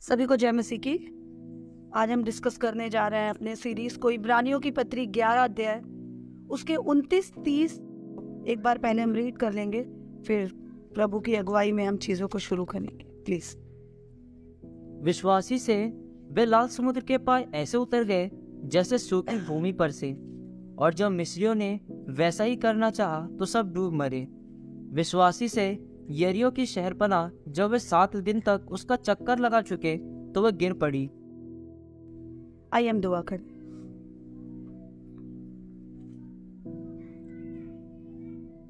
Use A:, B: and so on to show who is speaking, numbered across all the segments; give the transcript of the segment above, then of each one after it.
A: सभी को जय मसीह की। आज हम डिस्कस करने जा रहे हैं अपने सीरीज को इब्रानियों की पत्री 11 अध्याय उसके 29-30। एक बार पहले हम रीड कर लेंगे, फिर प्रभु की अगुवाई में हम चीजों को शुरू करेंगे। प्लीज।
B: विश्वासी से वे लाल समुद्र के पार ऐसे उतर गए जैसे सूखी भूमि पर से, और जब मिस्रियों ने वैसा ही करना चाहा तो सब डूब मरे। विश्वासी से यरीहो की शहरपनाह जब वे 7 दिन तक उसका चक्कर लगा चुके तो वह गिर पड़ी।
A: आइए हम दुआ करें।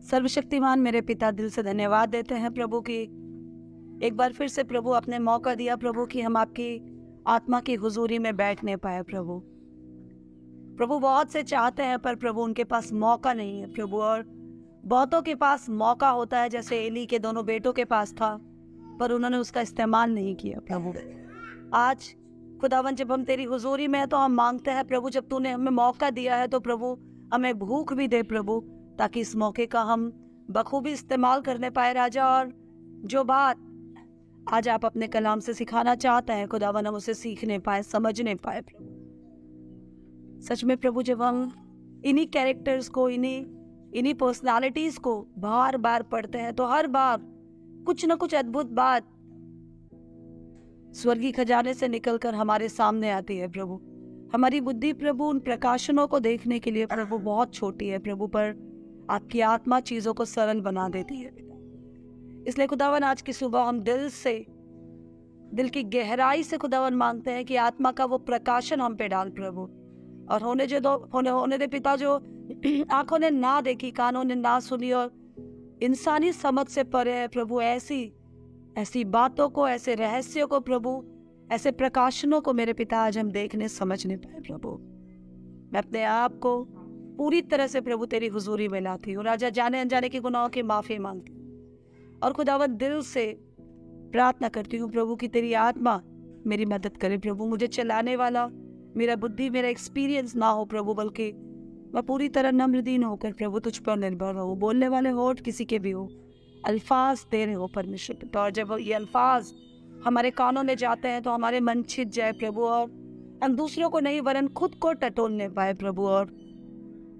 A: सर्वशक्तिमान मेरे पिता, दिल से धन्यवाद देते हैं प्रभु की एक बार फिर से प्रभु आपने मौका दिया प्रभु कि हम आपकी आत्मा की हुजूरी में बैठने पाए। प्रभु बहुत से चाहते हैं पर प्रभु उनके पास मौका नहीं है प्रभु, और बहुतों के पास मौका होता है जैसे एली के दोनों बेटों के पास था, पर उन्होंने उसका इस्तेमाल नहीं किया। प्रभु आज खुदावन जब हम तेरी हुजूरी में हैं तो हम मांगते हैं प्रभु, जब तूने हमें मौका दिया है तो प्रभु हमें भूख भी दे प्रभु, ताकि इस मौके का हम बखूबी इस्तेमाल करने पाए राजा। और जो बात आज आप अपने कलाम से सिखाना चाहते हैं खुदावन, हम उसे सीखने पाए, समझने पाए प्रभु। सच में प्रभु जब हम इन्हीं कैरेक्टर्स को, इन्हीं पर्सनालिटीज को बार बार पढ़ते हैं तो हर बार कुछ न कुछ अद्भुत बात स्वर्गीय खजाने से निकलकर हमारे सामने आती है प्रभु। हमारी बुद्धि प्रभु उन प्रकाशनों को देखने के लिए प्रभु बहुत छोटी है प्रभु, पर आपकी आत्मा चीजों को सरल बना देती है। इसलिए खुदावन आज की सुबह हम दिल की गहराई से खुदावन मांगते हैं कि आत्मा का वो प्रकाशन हम पे डाल प्रभु, और होने दे पिता, जो आंखों ने ना देखी, कानों ने ना सुनी और इंसानी समझ से परे है प्रभु, ऐसी बातों को, ऐसे रहस्यों को प्रभु, ऐसे प्रकाशनों को मेरे पिता आज हम देखने समझने पाए प्रभु। मैं अपने आप को पूरी तरह से प्रभु तेरी हुजूरी में लाती हूँ राजा, जाने अनजाने के गुनाहों की माफी मांगती हूँ, और खुदावन दिल से प्रार्थना करती हूँ प्रभु कि तेरी आत्मा मेरी मदद करे प्रभु। मुझे चलाने वाला मेरा बुद्धि, मेरा एक्सपीरियंस ना हो प्रभु, बल्कि मैं पूरी तरह नम्रदीन होकर प्रभु तुझ पर निर्भर हो। बोलने वाले होठ किसी के भी हो, अल्फाज दे रहे हो परमेश्वर पिता, और जब ये अल्फाज हमारे कानों में जाते हैं तो हमारे मन छिद जाए प्रभु, और हम दूसरों को नहीं वरन खुद को टटोलने पाए प्रभु, और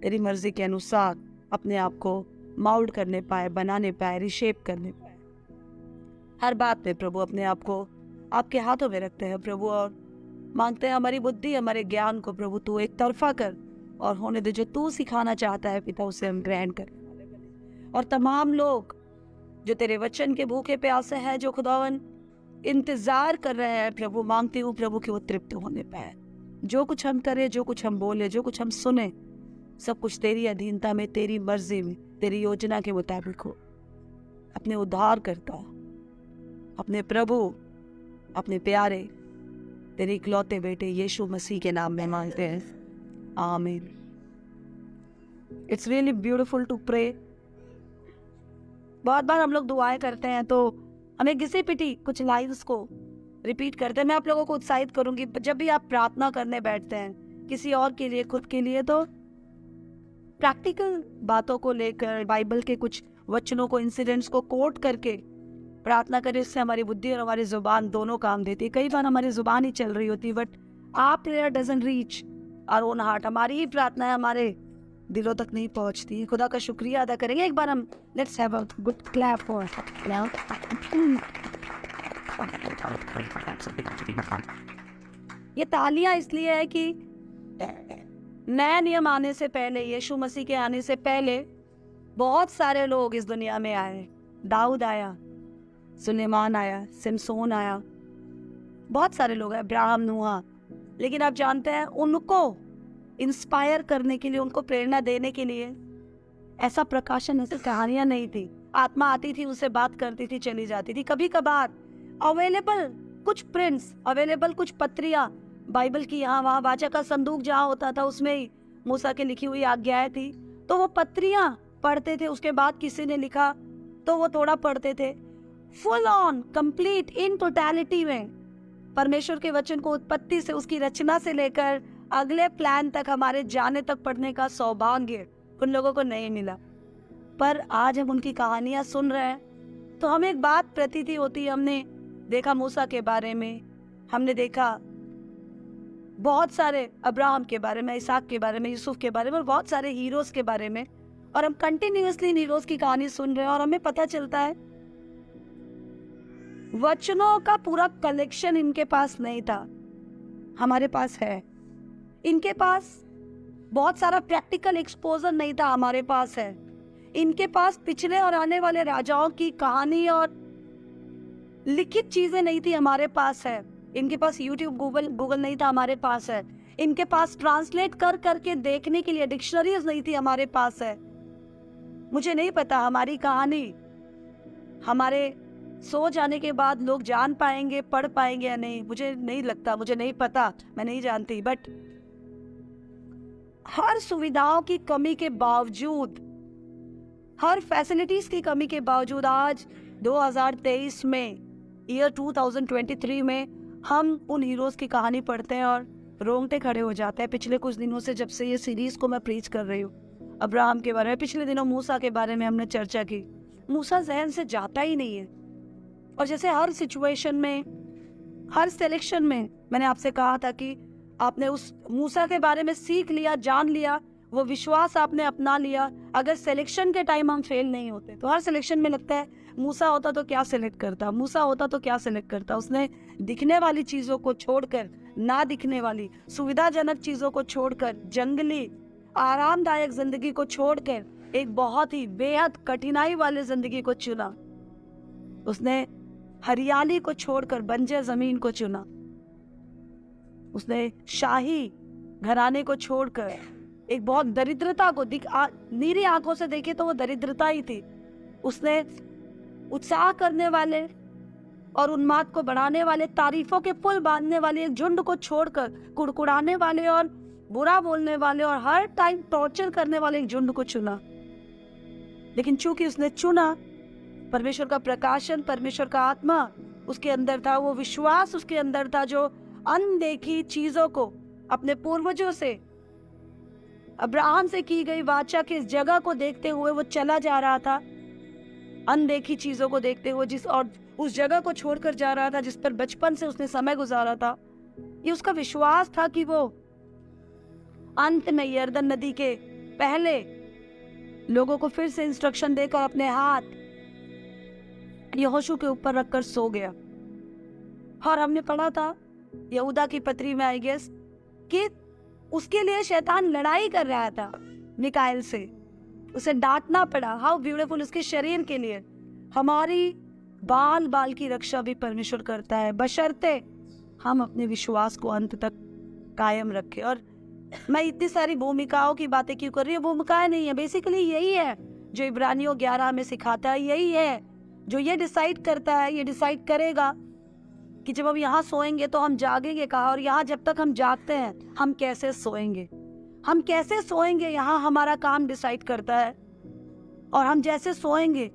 A: तेरी मर्जी के अनुसार अपने आप को माउल्ड करने पाए, बनाने पाए, रिशेप करने पाए। हर बात में प्रभु अपने आप को आपके हाथों में रखते हैं प्रभु, और मांगते हैं हमारी बुद्धि, हमारे ज्ञान को प्रभु तू एक तरफा कर और होने दे, जो तू सिखाना चाहता है पिता उसे हम ग्रहण कर। और तमाम लोग जो तेरे वचन के भूखे प्यासे हैं, जो खुदावन इंतजार कर रहे हैं प्रभु, मांगती हूँ प्रभु कि वो तृप्त होने पाए। जो कुछ हम करें, जो कुछ हम बोले, जो कुछ हम सुने, सब कुछ तेरी अधीनता में, तेरी मर्जी में, तेरी योजना के मुताबिक हो। अपने उद्धार करता, अपने प्रभु, अपने प्यारे तेरे इकलौते बेटे यीशु मसीह के नाम में मांगते हैं, आमीन। It's really beautiful to pray. बहुत बार हम लोग दुआएं करते हैं तो हमें घिसी पिटी कुछ लाइन्स को रिपीट करते हैं। मैं आप लोगों को उत्साहित करूंगी, जब भी आप प्रार्थना करने बैठते हैं किसी और के लिए, खुद के लिए, तो प्रैक्टिकल बातों को लेकर, बाइबल के कुछ वचनों को, इंसिडेंट्स को कोट करके प्रार्थना करें। इससे हमारी बुद्धि और हमारी जुबान दोनों काम देती है। कई बार हमारी जुबान ही चल रही होती है, but our prayer doesn't reach our own heart. हमारी ही प्रार्थना हमारे दिलों तक नहीं पहुंचती है। खुदा का शुक्रिया अदा करेंगे। एक बार हम let's have a good clap for ये तालियां इसलिए है कि नया नियम आने से पहले, यीशु मसीह के आने से पहले बहुत सारे लोग इस दुनिया में आए। दाऊद आया, सुलेमान आया, सिमसोन आया, बहुत सारे लोग हैं, अब्राहम, नूहा। लेकिन आप जानते हैं उनको इंस्पायर करने के लिए, उनको प्रेरणा देने के लिए ऐसा प्रकाशन, ऐसी कहानियां नहीं थी। आत्मा आती थी, उससे बात करती थी, चली जाती थी। कभी कभार अवेलेबल कुछ प्रिंट्स, अवेलेबल कुछ पत्रियां बाइबल की, यहाँ वहाँ वाचा का संदूक जहाँ होता था उसमें ही मूसा की लिखी हुई आज्ञाएं थी, तो वो पत्रियां पढ़ते थे। उसके बाद किसी ने लिखा तो वो थोड़ा पढ़ते थे। Full on, complete, in totality में परमेश्वर के वचन को उत्पत्ति से, उसकी रचना से लेकर अगले प्लान तक, हमारे जाने तक पढ़ने का सौभाग्य उन लोगों को नहीं मिला। पर आज हम उनकी कहानियां सुन रहे हैं तो हमें एक बात प्रतीति होती है। हमने देखा मूसा के बारे में, हमने देखा बहुत सारे अब्राहम के बारे में, इसहाक के बारे में, यूसुफ के बारे में और बहुत सारे हीरोज के बारे में, और हम कंटिन्यूअसली इन हीरोज की कहानी सुन रहे हैं और हमें पता चलता है वचनों का पूरा कलेक्शन इनके पास नहीं था, हमारे पास है। इनके पास बहुत सारा प्रैक्टिकल एक्सपोजर नहीं था, हमारे पास है। इनके पास पिछले और आने वाले राजाओं की कहानी और लिखित चीजें नहीं थी, हमारे पास है। इनके पास यूट्यूब, गूगल नहीं था, हमारे पास है। इनके पास ट्रांसलेट कर करके देखने के लिए डिक्शनरीज नहीं थी, हमारे पास है। मुझे नहीं पता हमारी कहानी हमारे सो जाने के बाद लोग जान पाएंगे, पढ़ पाएंगे या नहीं, मुझे नहीं लगता, मुझे नहीं पता, मैं नहीं जानती। बट हर सुविधाओं की कमी के बावजूद, हर फैसिलिटीज की कमी के बावजूद आज 2023 में, ईयर 2023 में हम उन हीरोज की कहानी पढ़ते हैं और रोंगटे खड़े हो जाते हैं। पिछले कुछ दिनों से, जब से ये सीरीज को मैं प्रीच कर रही हूँ अब्राहम के बारे में, पिछले दिनों मूसा के बारे में हमने चर्चा की। मूसा जहन से जाता ही नहीं है। और जैसे हर सिचुएशन में, हर सिलेक्शन में, मैंने आपसे कहा था कि आपने उस मूसा के बारे में सीख लिया, जान लिया, वो विश्वास आपने अपना लिया। अगर सिलेक्शन के टाइम हम फेल नहीं होते, तो हर सिलेक्शन में लगता है मूसा होता तो क्या सिलेक्ट करता, मूसा होता तो क्या सिलेक्ट करता। उसने दिखने वाली चीजों को छोड़कर, ना दिखने वाली सुविधाजनक चीजों को छोड़कर, जंगली आरामदायक जिंदगी को छोड़कर एक बहुत ही बेहद कठिनाई वाली जिंदगी को चुना। उसने हरियाली को छोड़कर बंजर जमीन को चुना। उसने शाही घराने को छोड़कर एक बहुत दरिद्रता को नीरी आंखों से देखे तो वो दरिद्रता ही थी। उसने उत्साह करने वाले और उन्माद को बढ़ाने वाले, तारीफों के पुल बांधने वाले एक झुंड को छोड़कर कुड़कुड़ाने वाले और बुरा बोलने वाले और हर टाइम टॉर्चर करने वाले एक झुंड को चुना। लेकिन चूंकि उसने चुना, परमेश्वर का प्रकाशन, परमेश्वर का आत्मा उसके अंदर था, वो विश्वास उसके अंदर था, जो अनदेखी चीजों को अपने पूर्वजों से, अब्राहम से की गई वाचा की इस जगह को देखते हुए वो चला जा रहा था। अनदेखी चीजों को देखते हुए और उस जगह को छोड़कर जा रहा था जिस पर बचपन से उसने समय गुजारा था। ये उसका विश्वास था कि वो अंत में यरदन नदी के पहले लोगों को फिर से इंस्ट्रक्शन देकर अपने हाथ यहोशू के ऊपर रखकर सो गया। और हमने पढ़ा था यहूदा की पत्री में, आई गेस, कि उसके लिए शैतान लड़ाई कर रहा था मिकाएल से, उसे डांटना पड़ा। हाउ ब्यूटीफुल, उसके शरीर के लिए। हमारी बाल बाल की रक्षा भी परमेश्वर करता है, बशर्ते हम अपने विश्वास को अंत तक कायम रखें। और मैं इतनी सारी भूमिकाओं की बातें क्यों कर रही हूँ? भूमिकाएं नहीं है, बेसिकली यही है जो इब्रानियों 11 में सिखाता है, यही है जो ये डिसाइड करता है, ये डिसाइड करेगा कि जब हम यहाँ सोएंगे तो हम जागेंगे कहाँ, और यहाँ जब तक हम जागते हैं हम कैसे सोएंगे, हम कैसे सोएंगे, यहाँ हमारा काम डिसाइड करता है। और हम जैसे सोएंगे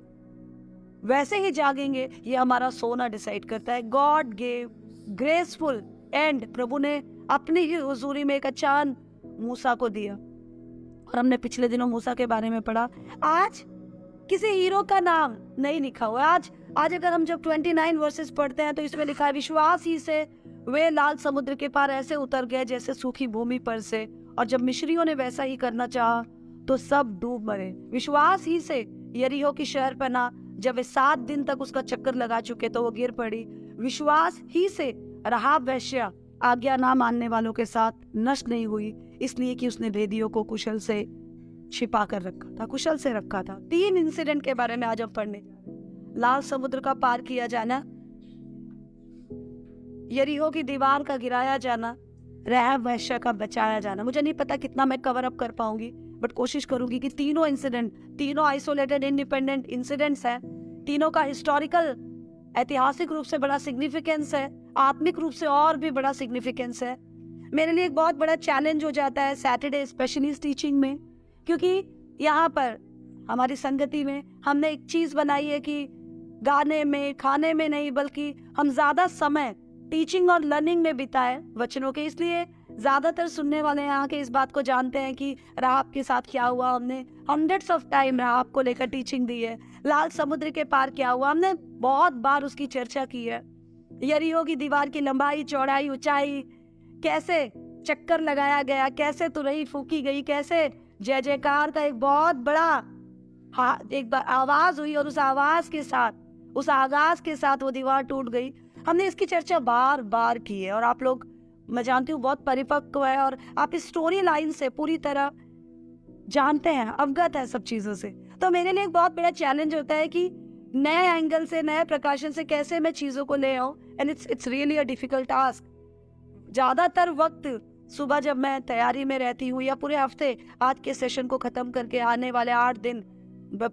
A: वैसे ही जागेंगे, ये हमारा सोना डिसाइड करता है। गॉड गेव ग्रेसफुल एंड, प्रभु ने अपनी ही हुजूरी में एक अचान मूसा को दिया। और हमने पिछले दिनों मूसा के बारे में पढ़ा। आज किसी हीरो का नाम नहीं लिखा हुआ। आज अगर हम जब 29 वर्सेस पढ़ते हैं तो इसमें लिखा है, विश्वास ही से वे लाल समुद्र के पार ऐसे उतर गए जैसे सूखी भूमि पर से, और जब मिस्रियों ने वैसा ही करना चाहा तो सब डूब मरे। विश्वास ही से यरीहो की शहर पना, जब वे 7 दिन तक उसका चक्कर लगा चुके तो वो गिर पड़ी। विश्वास ही से राहाब वेश्या आज्ञा ना मानने वालों के साथ नष्ट नहीं हुई, इसलिए कि उसने भेदियों को कुशल से छिपा कर रखा था, कुशल से रखा था। 3 इंसिडेंट के बारे में आज हम पढ़ने जा रहे हैं। लाल समुद्र का पार किया जाना, यरीहो की दीवार का गिराया जाना, राहाब वेश्या का बचाया जाना। मुझे नहीं पता कितना मैं कवर अप कर पाऊंगी, बट कोशिश करूंगी कि तीनों इंसिडेंट, तीनों आइसोलेटेड इंडिपेंडेंट इंसिडेंट्स हैं, तीनों का हिस्टोरिकल ऐतिहासिक रूप से बड़ा सिग्निफिकेंस है, आत्मिक रूप से और भी बड़ा सिग्निफिकेंस है। मेरे लिए एक बहुत बड़ा चैलेंज हो जाता है सैटरडे स्पेशलिस्ट टीचिंग में, क्योंकि यहाँ पर हमारी संगति में हमने एक चीज बनाई है कि गाने में, खाने में नहीं, बल्कि हम ज्यादा समय टीचिंग और लर्निंग में बिताए वचनों के। इसलिए ज्यादातर सुनने वाले यहाँ के इस बात को जानते हैं कि राहाब के साथ क्या हुआ। हमने हंड्रेड्स ऑफ टाइम राहाब को लेकर टीचिंग दी है। लाल समुद्र के पार क्या हुआ, हमने बहुत बार उसकी चर्चा की है। यरीहो की दीवार की लंबाई, चौड़ाई, ऊंचाई, कैसे चक्कर लगाया गया, कैसे तुरही फूकी गई, कैसे जय जयकार का एक बहुत बड़ा एक आवाज हुई और उस आवाज के साथ, उस आगाज के साथ वो दीवार टूट गई। हमने इसकी चर्चा बार बार की है और आप लोग, मैं जानती हूँ, बहुत परिपक्व है और आप इस स्टोरी लाइन से पूरी तरह जानते हैं, अवगत है सब चीजों से। तो मेरे लिए एक बहुत बड़ा चैलेंज होता है कि नए एंगल से, नए प्रकाशन से कैसे मैं चीजों को ले आऊं, and it's really a difficult task. ज्यादातर वक्त सुबह जब मैं तैयारी में रहती हूँ या पूरे हफ्ते आज के सेशन को खत्म करके आने वाले 8 दिन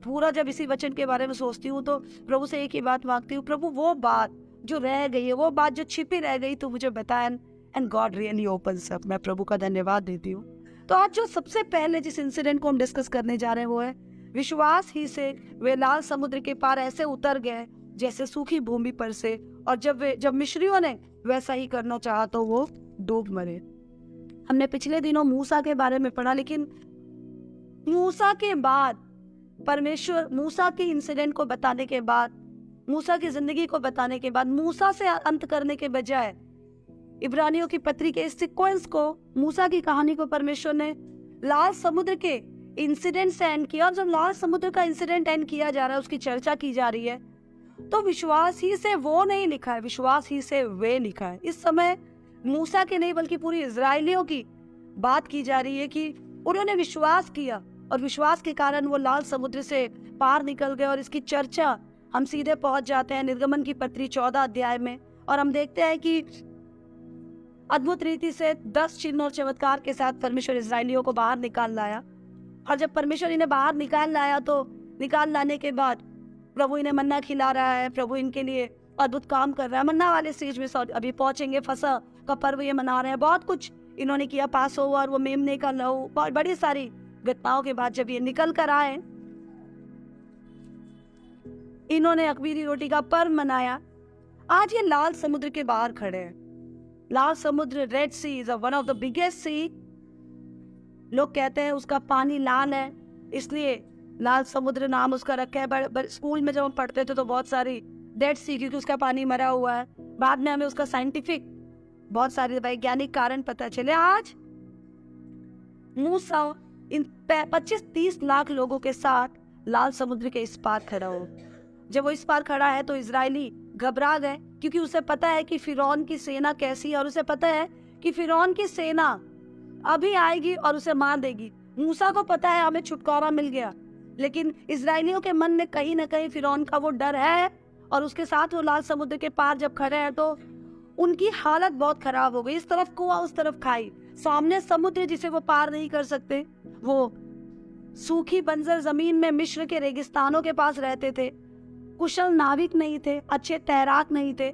A: पूरा जब इसी वचन के बारे में सोचती हूँ तो प्रभु से एक ही बात मांगती हूँ, प्रभु वो बात जो रह गई है, वो बात जो छिपी रह गई, तो मुझे बताया, and God really opens up. मैं प्रभु का धन्यवाद देती हूँ। तो आज जो सबसे पहले जिस इंसिडेंट को हम डिस्कस करने जा रहे हैं वो है, विश्वास ही से वे लाल समुद्र के पार ऐसे उतर गए जैसे सूखी भूमि पर से, और जब मिस्रियों ने वैसा ही करना चाहा तो वो डूब मरे। हमने पिछले दिनों मूसा के बारे में पढ़ा, लेकिन मूसा के बाद परमेश्वर मूसा के इंसिडेंट को बताने के बाद, मूसा की जिंदगी को बताने के बाद, मूसा से अंत करने के बजाय इब्रानियों की पत्री के इस सीक्वेंस को, मूसा की कहानी को परमेश्वर ने लाल समुद्र के इंसिडेंट से एंड किया। और जब लाल समुद्र का इंसिडेंट एंड किया जा रहा है, उसकी चर्चा की जा रही है, तो विश्वास ही से वो नहीं लिखा है, विश्वास ही से वे लिखा है। इस समय मूसा के नहीं बल्कि पूरी इजराइलियों की बात की जा रही है कि उन्होंने विश्वास किया और विश्वास के कारण वो लाल समुद्र से पार निकल गए। और इसकी चर्चा हम सीधे पहुंच जाते हैं निर्गमन की पत्री 14 अध्याय में, और हम देखते हैं कि अद्भुत रीति से 10 चिन्ह और चमत्कार के साथ परमेश्वर इजराइलियों को बाहर निकाल लाया। और जब परमेश्वर इन्हें बाहर निकाल लाया तो निकाल लाने के बाद प्रभु इन्हें मन्ना खिला रहा है, प्रभु इनके लिए अद्भुत काम कर रहा है। मन्ना वाले स्टेज में अभी पहुंचेंगे, फसह का पर्व ये मना रहे हैं, बहुत कुछ इन्होंने किया, पास ओवर, वो मेमने का लहू, बहुत बड़ी सारी घटनाओं के बाद जब ये निकल कर आए, इन्होंने अखमीरी रोटी का पर्व मनाया। आज ये लाल समुद्र के बाहर खड़े हैं। लाल समुद्र, red sea, is one of the biggest sea. लोग कहते हैं उसका पानी लाल है, इसलिए लाल समुद्र नाम उसका रखा है। स्कूल में जब हम पढ़ते थे तो बहुत सारी डेड सी, क्योंकि उसका पानी मरा हुआ है। बाद में हमें उसका साइंटिफिक बहुत सारे वैज्ञानिक कारण पता चले। आज मूसा इन 25-30 लाख लोगों के साथ लाल समुद्र के इस पार खड़ा हो। जब वो इस पार खड़ा है तो इजरायली घबरा गए, क्योंकि उसे पता है कि फिरौन की सेना कैसी है, और उसे पता है कि फिरौन की सेना अभी आएगी और उसे मार देगी। मूसा को पता है हमें छुटकारा मिल गया, लेकिन इजरायलियों के मन में कहीं ना कहीं फिरौन का वो डर है। और उसके साथ वो लाल समुद्र के पार जब खड़े हैं तो उनकी हालत बहुत खराब हो गई। इस तरफ कुआं, उस तरफ खाई, सामने समुद्र जिसे वो पार नहीं कर सकते। वो सूखी बंजर जमीन में मिस्र के रेगिस्तानों के पास रहते थे, कुशल नाविक नहीं थे, अच्छे तैराक नहीं थे।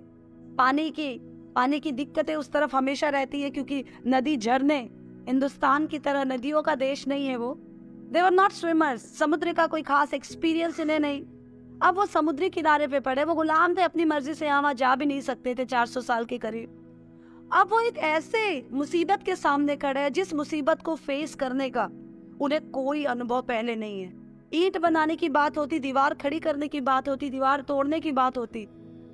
A: पानी की दिक्कतें उस तरफ हमेशा रहती है, क्योंकि नदी, झरने, हिंदुस्तान की तरह नदियों का देश नहीं है वो। दे वर नॉट स्विमर्स, समुद्र का कोई खास एक्सपीरियंस इन्हें नहीं। अब वो समुद्री किनारे पे पड़े, वो गुलाम थे, अपनी मर्जी से यहाँ जा भी नहीं सकते थे 400 साल के करीब। अब वो एक ऐसे मुसीबत के सामने खड़े हैं जिस मुसीबत को फेस करने का उन्हें कोई अनुभव पहले नहीं है। ईंट बनाने की बात होती, दीवार खड़ी करने की बात होती, दीवार तोड़ने की बात होती,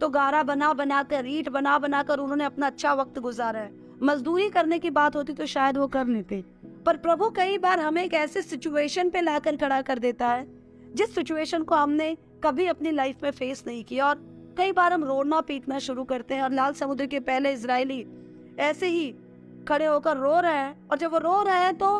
A: तो गारा बनाकर, ईंट बनाकर उन्होंने अपना अच्छा वक्त गुजारा है। मजदूरी करने की बात होती तो शायद वो कर लेते, पर प्रभु कई बार हमें एक ऐसे सिचुएशन पे लाकर खड़ा कर देता है जिस सिचुएशन को हमने कभी अपनी लाइफ में फेस नहीं किया, और कई बार हम रोना पीटना शुरू करते हैं। और लाल समुद्र के पहले इजरायली ऐसे ही खड़े होकर रो रहे हैं, और जब वो रो रहे हैं तो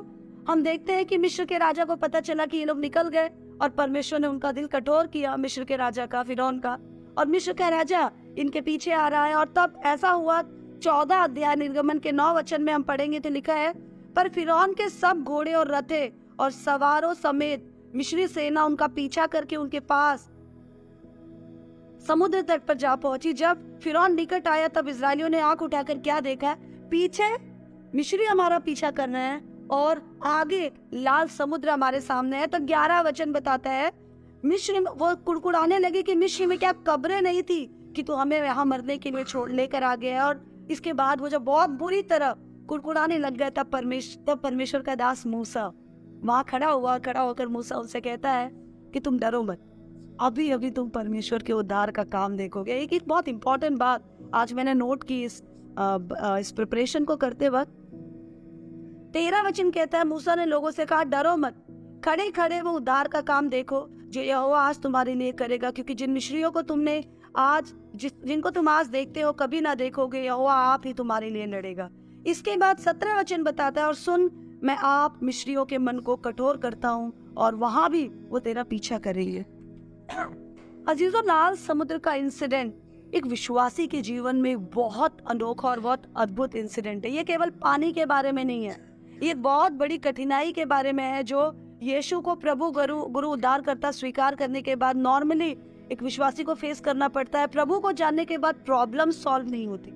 A: हम देखते हैं कि मिस्र के राजा को पता चला कि ये लोग निकल गए, और परमेश्वर ने उनका दिल कठोर किया, मिस्र के राजा का, फिरौन का, और मिस्र का राजा इनके पीछे आ रहा है। और तब ऐसा हुआ, 14 अध्याय निर्गमन के 9 वचन में हम पढ़ेंगे तो लिखा है, पर फिरौन के सब घोड़े और रथे और सवारों समेत मिस्री सेना उनका पीछा करके उनके पास समुद्र तट पर जा पहुंची। जब फिरौन निकट आया तब इजरायलियों ने आंख उठाकर क्या देखा, पीछे मिस्री हमारा पीछा कर रहे हैं और आगे लाल समुद्र हमारे सामने है। तो 11 वचन बताता है, मिस्र में वो कुड़कुड़ाने लगे कि मिस्र में क्या कब्रें नहीं थी कि तू हमें यहाँ मरने के लिए छोड़ लेकर आ गया। और इसके बाद वो जब बहुत बुरी तरह कुड़कुड़ाने लग गए तब परमेश्वर का दास मूसा वहां खड़ा होकर मूसा उनसे कहता है कि तुम डरो मत, अभी अभी तुम परमेश्वर के उद्धार का काम देखोगे। एक बहुत इंपॉर्टेंट बात आज मैंने नोट की इस प्रिपरेशन को करते वक्त 13 वचन कहता है, मूसा ने लोगों से कहा, डरो मत, खड़े खड़े वो उद्धार का काम देखो जो यहोवा आज तुम्हारे लिए करेगा, क्योंकि जिन मिस्रियों को तुमने आज जिनको तुम आज देखते हो कभी ना देखोगे, यहोवा आप ही तुम्हारे लिए लड़ेगा। इसके बाद 17 वचन बताता है, और सुन, मैं आप मिस्रियों के मन को कठोर करता हूँ और वहां भी वो तेरा पीछा करेंगे। अजीजों, लाल समुद्र का इंसिडेंट एक विश्वासी के जीवन में बहुत अनोखा और बहुत अद्भुत इंसिडेंट है। ये केवल पानी के बारे में नहीं है, ये बहुत बड़ी कठिनाई के बारे में है जो यीशु को प्रभु गुरु उद्धारकर्ता स्वीकार करने के बाद नॉर्मली एक विश्वासी को फेस करना पड़ता है। प्रभु को जानने के बाद प्रॉब्लम सॉल्व नहीं होती।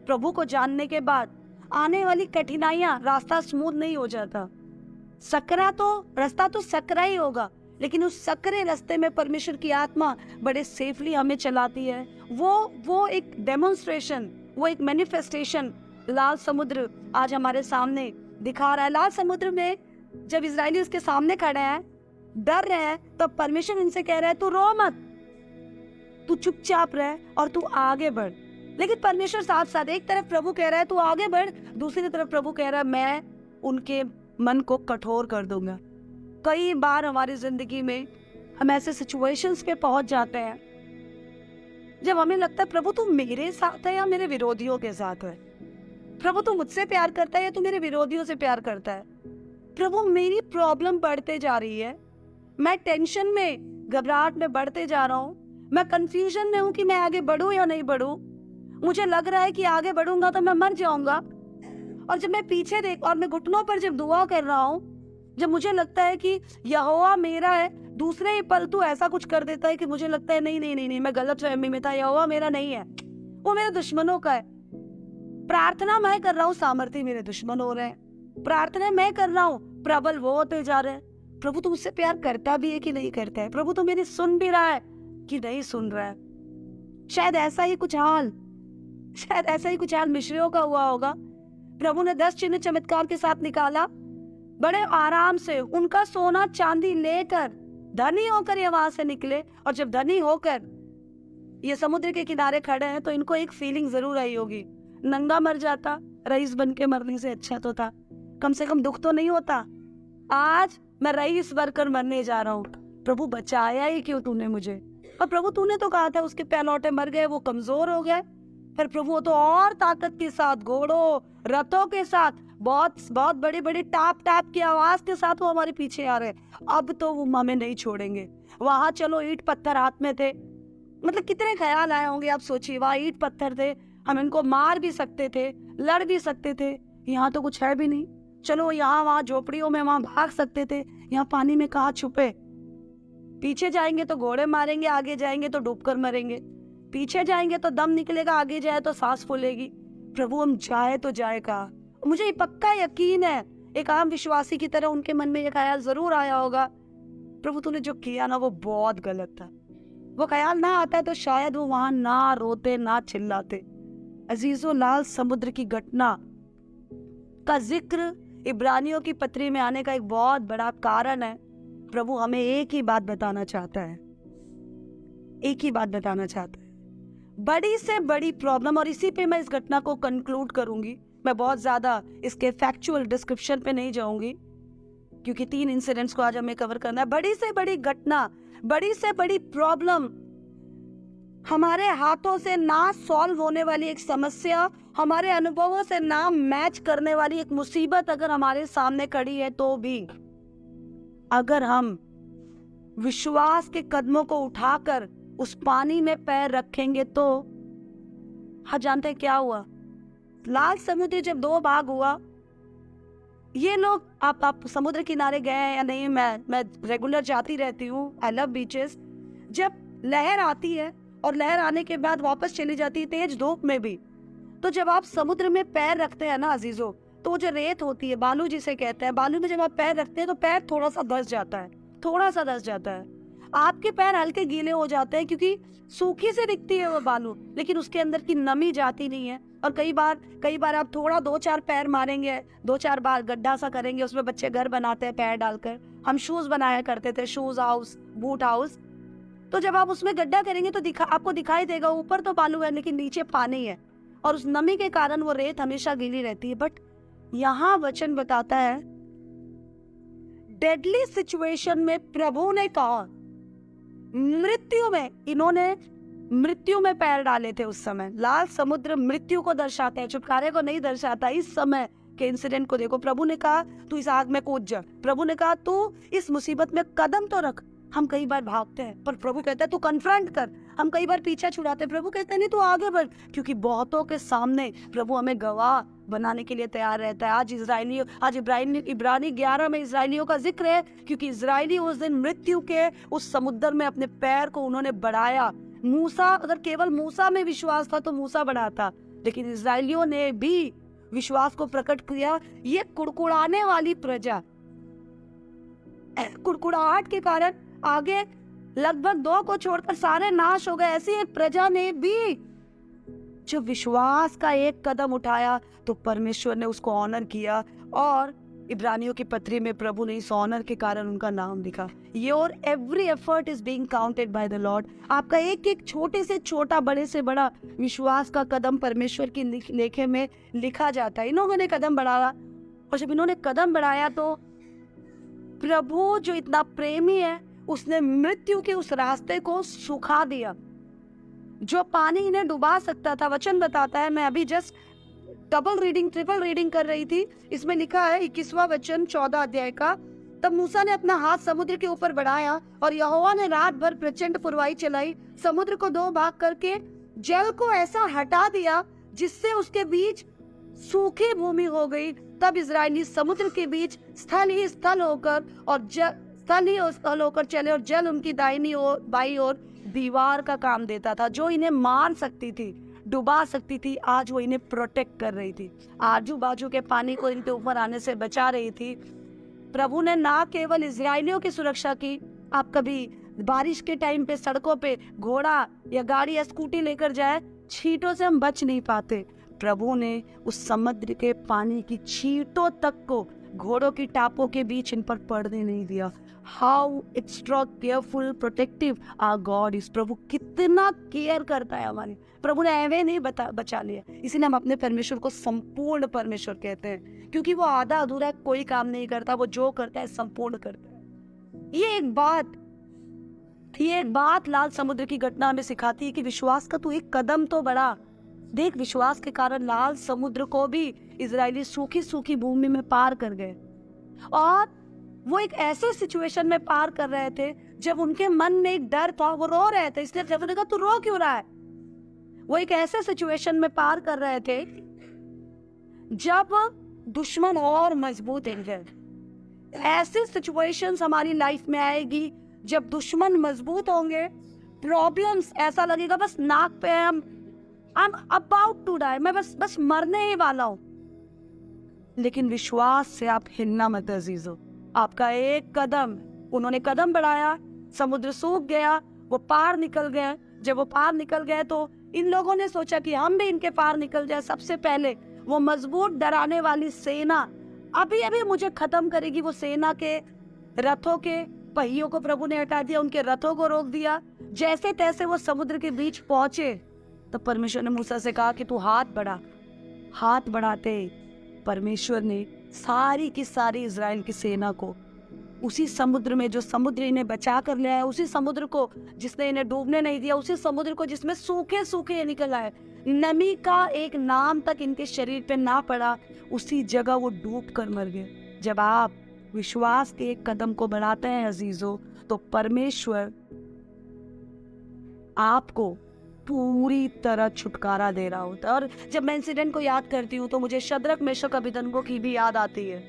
A: प्रभु को जानने के बाद आने वाली कठिनाइयां, रास्ता स्मूथ नहीं हो जाता। रास्ता तो सकरा ही होगा, लेकिन उस सकरे रास्ते में परमेश्वर की आत्मा बड़े सेफली हमें चलाती है। वो एक डेमोन्स्ट्रेशन, वो एक मैनिफेस्टेशन लाल समुद्र आज हमारे सामने दिखा रहा है। लाल समुद्र में जब इजरायली उसके सामने खड़े हैं, डर रहे हैं, तब परमेश्वर इनसे कह रहा है, तू रो मत, तू चुपचाप रह और तू आगे बढ़। लेकिन परमेश्वर साथ साथ एक तरफ प्रभु कह रहा है तू आगे बढ़, दूसरी तरफ प्रभु कह रहा है मैं उनके मन को कठोर कर दूंगा। कई बार हमारी जिंदगी में हम ऐसे सिचुएशंस पे पहुंच जाते हैं जब हमें लगता है प्रभु तू मेरे साथ है या मेरे विरोधियों के साथ है। प्रभु तू मुझसे प्यार करता है या तू मेरे विरोधियों से प्यार करता है। प्रभु मेरी प्रॉब्लम बढ़ते जा रही है, मैं टेंशन में, घबराहट में बढ़ते जा रहा हूँ, मैं कंफ्यूजन में हूँ कि मैं आगे बढ़ूं या नहीं बढ़ूं। मुझे लग रहा है कि आगे बढ़ूंगा तो मैं मर जाऊंगा, और जब मैं पीछे देख और मैं घुटनों पर जब दुआ कर रहा हूँ, जब मुझे लगता है कि यहोवा मेरा है, दूसरे ही पल तू ऐसा कुछ कर देता है कि मुझे लगता है नहीं नहीं नहीं नहीं मैं गलत फहमी में था, यहोवा मेरा नहीं है, वो मेरे दुश्मनों का है। प्रार्थना मैं कर रहा हूँ, सामर्थ्य मेरे दुश्मन हो रहे हैं। प्रार्थना मैं कर रहा हूँ, प्रबल वो होते जा रहे हैं। प्रभु तू मुझसे प्यार करता भी है कि नहीं करता है? प्रभु तू मेरी सुन भी रहा है कि नहीं सुन रहा है? शायद ऐसा ही कुछ हाल मिस्रियों का हुआ होगा। प्रभु ने 10 चिन्ह चमत्कार के साथ निकाला, बड़े आराम से उनका सोना चांदी लेकर धनी होकर ये वहां से निकले। और जब धनी होकर ये समुद्र के किनारे खड़े हैं तो इनको एक फीलिंग जरूर आई होगी, नंगा मर जाता, रईस बन के मरने से अच्छा तो था, कम से कम दुख तो नहीं होता। आज मैं रईस बनकर मरने जा रहा हूँ, प्रभु बचाया ही क्यों तूने मुझे? और प्रभु तूने तो कहा था उसके पैलौटे मर गए, वो कमजोर हो गए। फिर प्रभु तो और ताकत के साथ, घोड़ों रथों के साथ, बहुत बड़ी बड़ी टाप टाप की आवाज के साथ वो हमारे पीछे आ रहे। अब तो वो हमें नहीं छोड़ेंगे। वहां चलो ईंट पत्थर हाथ में थे, मतलब कितने ख्याल आए होंगे आप सोचिए। वहां ईंट पत्थर थे, हम इनको मार भी सकते थे, लड़ भी सकते थे। यहाँ तो कुछ है भी नहीं। चलो यहाँ वहां झोपड़ियों में वहां भाग सकते थे, यहाँ पानी में कहाँ छुपे? पीछे जाएंगे तो घोड़े मारेंगे, आगे जाएंगे तो डूबकर मरेंगे। पीछे जाएंगे तो दम निकलेगा, आगे जाए तो सांस फूलेगी। प्रभु हम जाए तो जाए कहाँ? मुझे पक्का यकीन है एक आम विश्वासी की तरह उनके मन में ये ख्याल जरूर आया होगा, प्रभु तूने जो किया ना वो बहुत गलत था। वो ख्याल ना आता है तो शायद वो वहां ना रोते ना चिल्लाते। अजीजों, लाल समुद्र की घटना का जिक्र इब्रानियों की पत्री में आने का एक बहुत बड़ा कारण है। प्रभु हमें एक ही बात बताना चाहता है, एक ही बात बताना चाहता है, बड़ी से बड़ी प्रॉब्लम। और इसी पे मैं इस घटना को कंक्लूड करूंगी। मैं बहुत ज्यादा इसके फैक्चुअल डिस्क्रिप्शन पे नहीं जाऊंगी क्योंकि 3 इंसिडेंट्स को आज हमें कवर करना है। बड़ी से बड़ी घटना, बड़ी से बड़ी प्रॉब्लम, हमारे हाथों से ना सॉल्व होने वाली एक समस्या, हमारे अनुभवों से ना मैच करने वाली एक मुसीबत अगर हमारे सामने खड़ी है तो भी अगर हम विश्वास के कदमों को उठाकर उस पानी में पैर रखेंगे तो हाँ, जानते क्या हुआ? लाल समुद्र जब 2 भाग हुआ, ये लोग आप समुद्र किनारे गए हैं या नहीं? मैं रेगुलर जाती रहती हूँ, आई लव बीचेस। जब लहर आती है और लहर आने के बाद वापस चली जाती है तेज धूप में भी, तो जब आप समुद्र में पैर रखते हैं ना अजीजों, तो जो रेत होती है, बालू जिसे कहते हैं, बालू में जब आप पैर रखते हैं तो पैर थोड़ा सा धंस जाता है, थोड़ा सा धंस जाता है। आपके पैर हल्के गीले हो जाते हैं क्योंकि सूखी से दिखती है वो बालू, लेकिन उसके अंदर की नमी जाती नहीं है। और कई बार आप थोड़ा 2-4 पैर मारेंगे, 2-4 बार गड्ढा सा करेंगे, उसमें बच्चे घर बनाते हैं पैर डालकर। हम शूज बनाया करते थे, शूज हाउस, बूट हाउस। तो जब आप उसमें गड्ढा करेंगे तो आपको दिखाई देगा ऊपर तो बालू है लेकिन नीचे पानी है, और उस नमी के कारण वो रेत हमेशा गीली रहती है। बट यहाँ वचन बताता है डेडली सिचुएशन में प्रभु ने कहा, मृत्यु में, इन्होंने मृत्यु में पैर डाले थे उस समय। लाल समुद्र मृत्यु को दर्शाते हैं, छुटकारे को नहीं दर्शाता। इस समय के इंसिडेंट को देखो, प्रभु ने कहा तू इस आग में कूद जा, प्रभु ने कहा तू इस मुसीबत में कदम तो रख। हम कई बार भागते हैं पर प्रभु कहता है तू कन्फ्रंट कर। हम कई बार पीछा छुड़ाते हैं, प्रभु कहते हैं नहीं तू आगे बढ़, क्योंकि बहुतों के सामने प्रभु हमें गवाह बनाने के लिए तैयार रहता है। आज इब्रानी 11 में इजराइलियों का जिक्र है, क्योंकि इजराइली उस दिन मृत्यु के उस समुद्र में अपने पैर को उन्होंने बढ़ाया। मूसा, अगर केवल मूसा में विश्वास था तो मूसा बढ़ाता, लेकिन इजराइलियों ने भी विश्वास को प्रकट किया। ये कुड़कुड़ाने वाली प्रजा, कुड़कुड़ाहट के कारण आगे लगभग 2 को छोड़कर सारे नाश हो गए। ऐसी एक प्रजा ने भी जब विश्वास का एक कदम उठाया तो परमेश्वर ने उसको ऑनर किया, और इब्रानियों की पत्री में प्रभु ने इस ऑनर के कारण उनका नाम लिखा। Your every effort is being counted by the Lord. आपका एक एक छोटे से छोटा, बड़े से बड़ा विश्वास का कदम परमेश्वर की लेखे में लिखा जाता है। इन्होंने कदम बढ़ाया, और जब इन्होंने कदम बढ़ाया तो प्रभु जो इतना प्रेमी है उसने मृत्यु के उस रास्ते को सुखा दिया जो पानी इन्हें डुबा सकता था। वचन बताता है, मैं अभी जस्ट ट्रिपल रीडिंग कर रही थी, इसमें लिखा है 21वां वचन 14 अध्याय का। तब मूसा ने अपना हाथ समुद्र के ऊपर बढ़ाया और यहोवा ने रात भर प्रचंड पुरवाई चलाई, समुद्र को 2 भाग करके जल को ऐसा हटा दिया जिससे उसके बीच सूखी भूमि हो गई। तब इजरायली समुद्र के बीच स्थल ही स्थल होकर चले, और जल उनकी दाहिनी ओर बाई ओर दीवार का काम देता था। जो इन्हें मार सकती थी, डुबा सकती थी, आज वो इन्हें प्रोटेक्ट कर रही थी। आजू बाजू के पानी को इनके ऊपर आने से बचा रही थी। प्रभु ने ना केवल इजरायलियों की सुरक्षा की, आप कभी बारिश के टाइम पे सड़कों पे घोड़ा या गाड़ी या स्कूटी लेकर जाए, छींटों से हम बच नहीं पाते। प्रभु ने उस समुद्र के पानी की छींटों तक को घोड़ों की टापों के बीच इन पर पड़ने नहीं दिया। How extra careful protective our God is. प्रभु कितना केयर करता है हमारी। प्रभु ने एवे नहीं बचा लिया, इसीलिए हम अपने परमेश्वर को संपूर्ण परमेश्वर कहते हैं, क्योंकि वो आधा अधूरा कोई काम नहीं करता, वो जो करता है संपूर्ण करता है। ये एक बात लाल समुद्र की घटना हमें सिखाती है कि विश्वास का तू एक कदम तो बढ़ा। देख, विश्वास के कारण लाल समुद्र को भी इजरायली सूखी सूखी भूमि में पार कर गए, और वो एक ऐसे सिचुएशन में पार कर रहे थे जब उनके मन में एक डर था, वो रो रहे थे। इसलिए प्रभु ने कहा तू रो क्यों रहा है। वो एक ऐसे सिचुएशन में पार कर रहे थे जब दुश्मन और मजबूत होंगे। ऐसी सिचुएशंस हमारी लाइफ में आएगी जब दुश्मन मजबूत होंगे, प्रॉब्लम्स ऐसा लगेगा बस नाक पे I'm about to die, मैं बस मरने ही वाला हूं। लेकिन विश्वास से आप हिलना मत अजीजो। आपका एक कदम, उन्होंने कदम बढ़ाया, समुद्र सूख गया, वो पार निकल गए। जब वो पार निकल गए तो इन लोगों ने सोचा कि हम भी इनके पार निकल जाए। सबसे पहले वो मजबूत डराने वाली सेना अभी मुझे खत्म करेगी, वो सेना के रथों के पहियों को प्रभु ने हटा दिया, उनके रथों को रोक दिया। जैसे तैसे वो समुद्र के बीच पहुंचे, तब परमेश्वर ने मूसा से कहा कि तू हाथ बढ़ा। हाथ बढ़ाते परमेश्वर ने सारी की सारी इजराइल की सेना को उसी समुद्र में, जो समुद्र इन्हें बचा कर ले आया, उसी समुद्र को जिसने इन्हें डूबने नहीं दिया, उसी समुद्र को जिसमें सूखे सूखे निकल आए, नमी का एक नाम तक इनके शरीर पे ना पड़ा, उसी जगह वो डूब कर मर गए। जब आप विश्वास के एक कदम को बढ़ाते हैं अजीजों, तो परमेश्वर आपको पूरी तरह छुटकारा दे रहा होता है। और जब मैं इंसिडेंट को याद करती हूँ तो मुझे शद्रक मेशक अबेदनगो की भी याद आती है।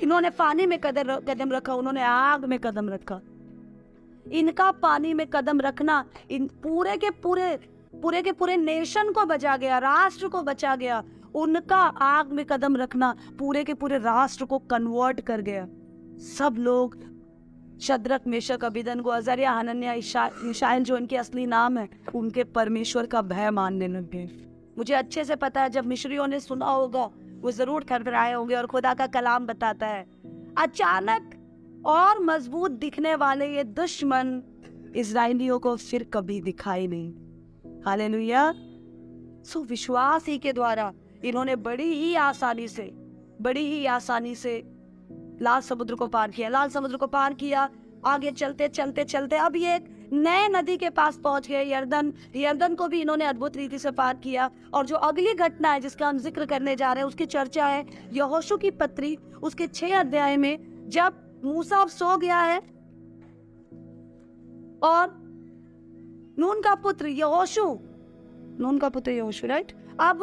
A: इन्होंने पानी में कदम रखा, उन्होंने आग में कदम रखा। इनका पानी में कदम रखना इन पूरे के पूरे नेशन को बचा गया, राष्ट्र को बचा गया। उनका आग में कदम रखना पूरे के पूरे राष्ट्र को कन्वर्ट कर गया। सब लोग शद्रक मेशक अबेदनगो, अजर्या, हनन्याह, मिशाएल जो इनके असली नाम है, उनके परमेश्वर का भय मानने लगे। मुझे अच्छे से पता है जब मिस्रियों ने सुना होगा वो जरूर थरथराए होंगे। और खुदा का कलाम बताता है अचानक और मजबूत दिखने वाले ये दुश्मन इजराइलियों को फिर कभी दिखाई नहीं। हालेलुया। सो विश्वास ही के द्वारा इन्होंने बड़ी ही आसानी से लाल समुद्र को पार किया। लाल समुद्र को पार किया, आगे चलते चलते चलते अब ये एक नए नदी के पास पहुंच गए, यरदन को भी इन्होंने अद्भुत रीति से पार किया। और जो अगली घटना है जिसका हम जिक्र करने जा रहे हैं उसकी चर्चा है यहोशू की पत्री उसके 6 अध्याय में, जब मूसा सो गया है और नून का पुत्र यहोशू, राइट, अब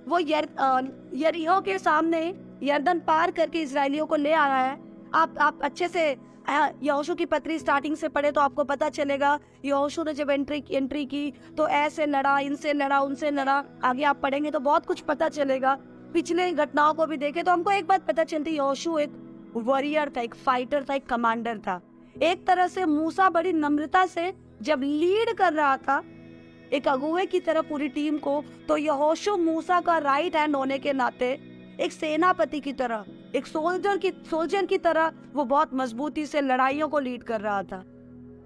A: वो यरीहो के सामने यरदन पार करके इजराइलियों को ले आया है। आप अच्छे से यहोशू की पत्री स्टार्टिंग से पढ़े तो आपको पता चलेगा यहोशू ने जब एंट्री की तो ऐसे लड़ा, इनसे लड़ा, उनसे लड़ा। आगे आप पढ़ेंगे तो बहुत कुछ पता चलेगा। पिछले घटनाओं को भी देखे तो हमको एक बात पता चलती, यहोशू एक वॉरियर था, एक फाइटर था, एक कमांडर था। एक तरह से मूसा बड़ी नम्रता से जब लीड कर रहा था एक अगुवे की तरह पूरी टीम को, तो यहोशू मूसा का राइट हैंड होने के नाते एक सेनापति की तरह, एक सोल्जर की तरह वो बहुत मजबूती से लड़ाइयों को लीड कर रहा था।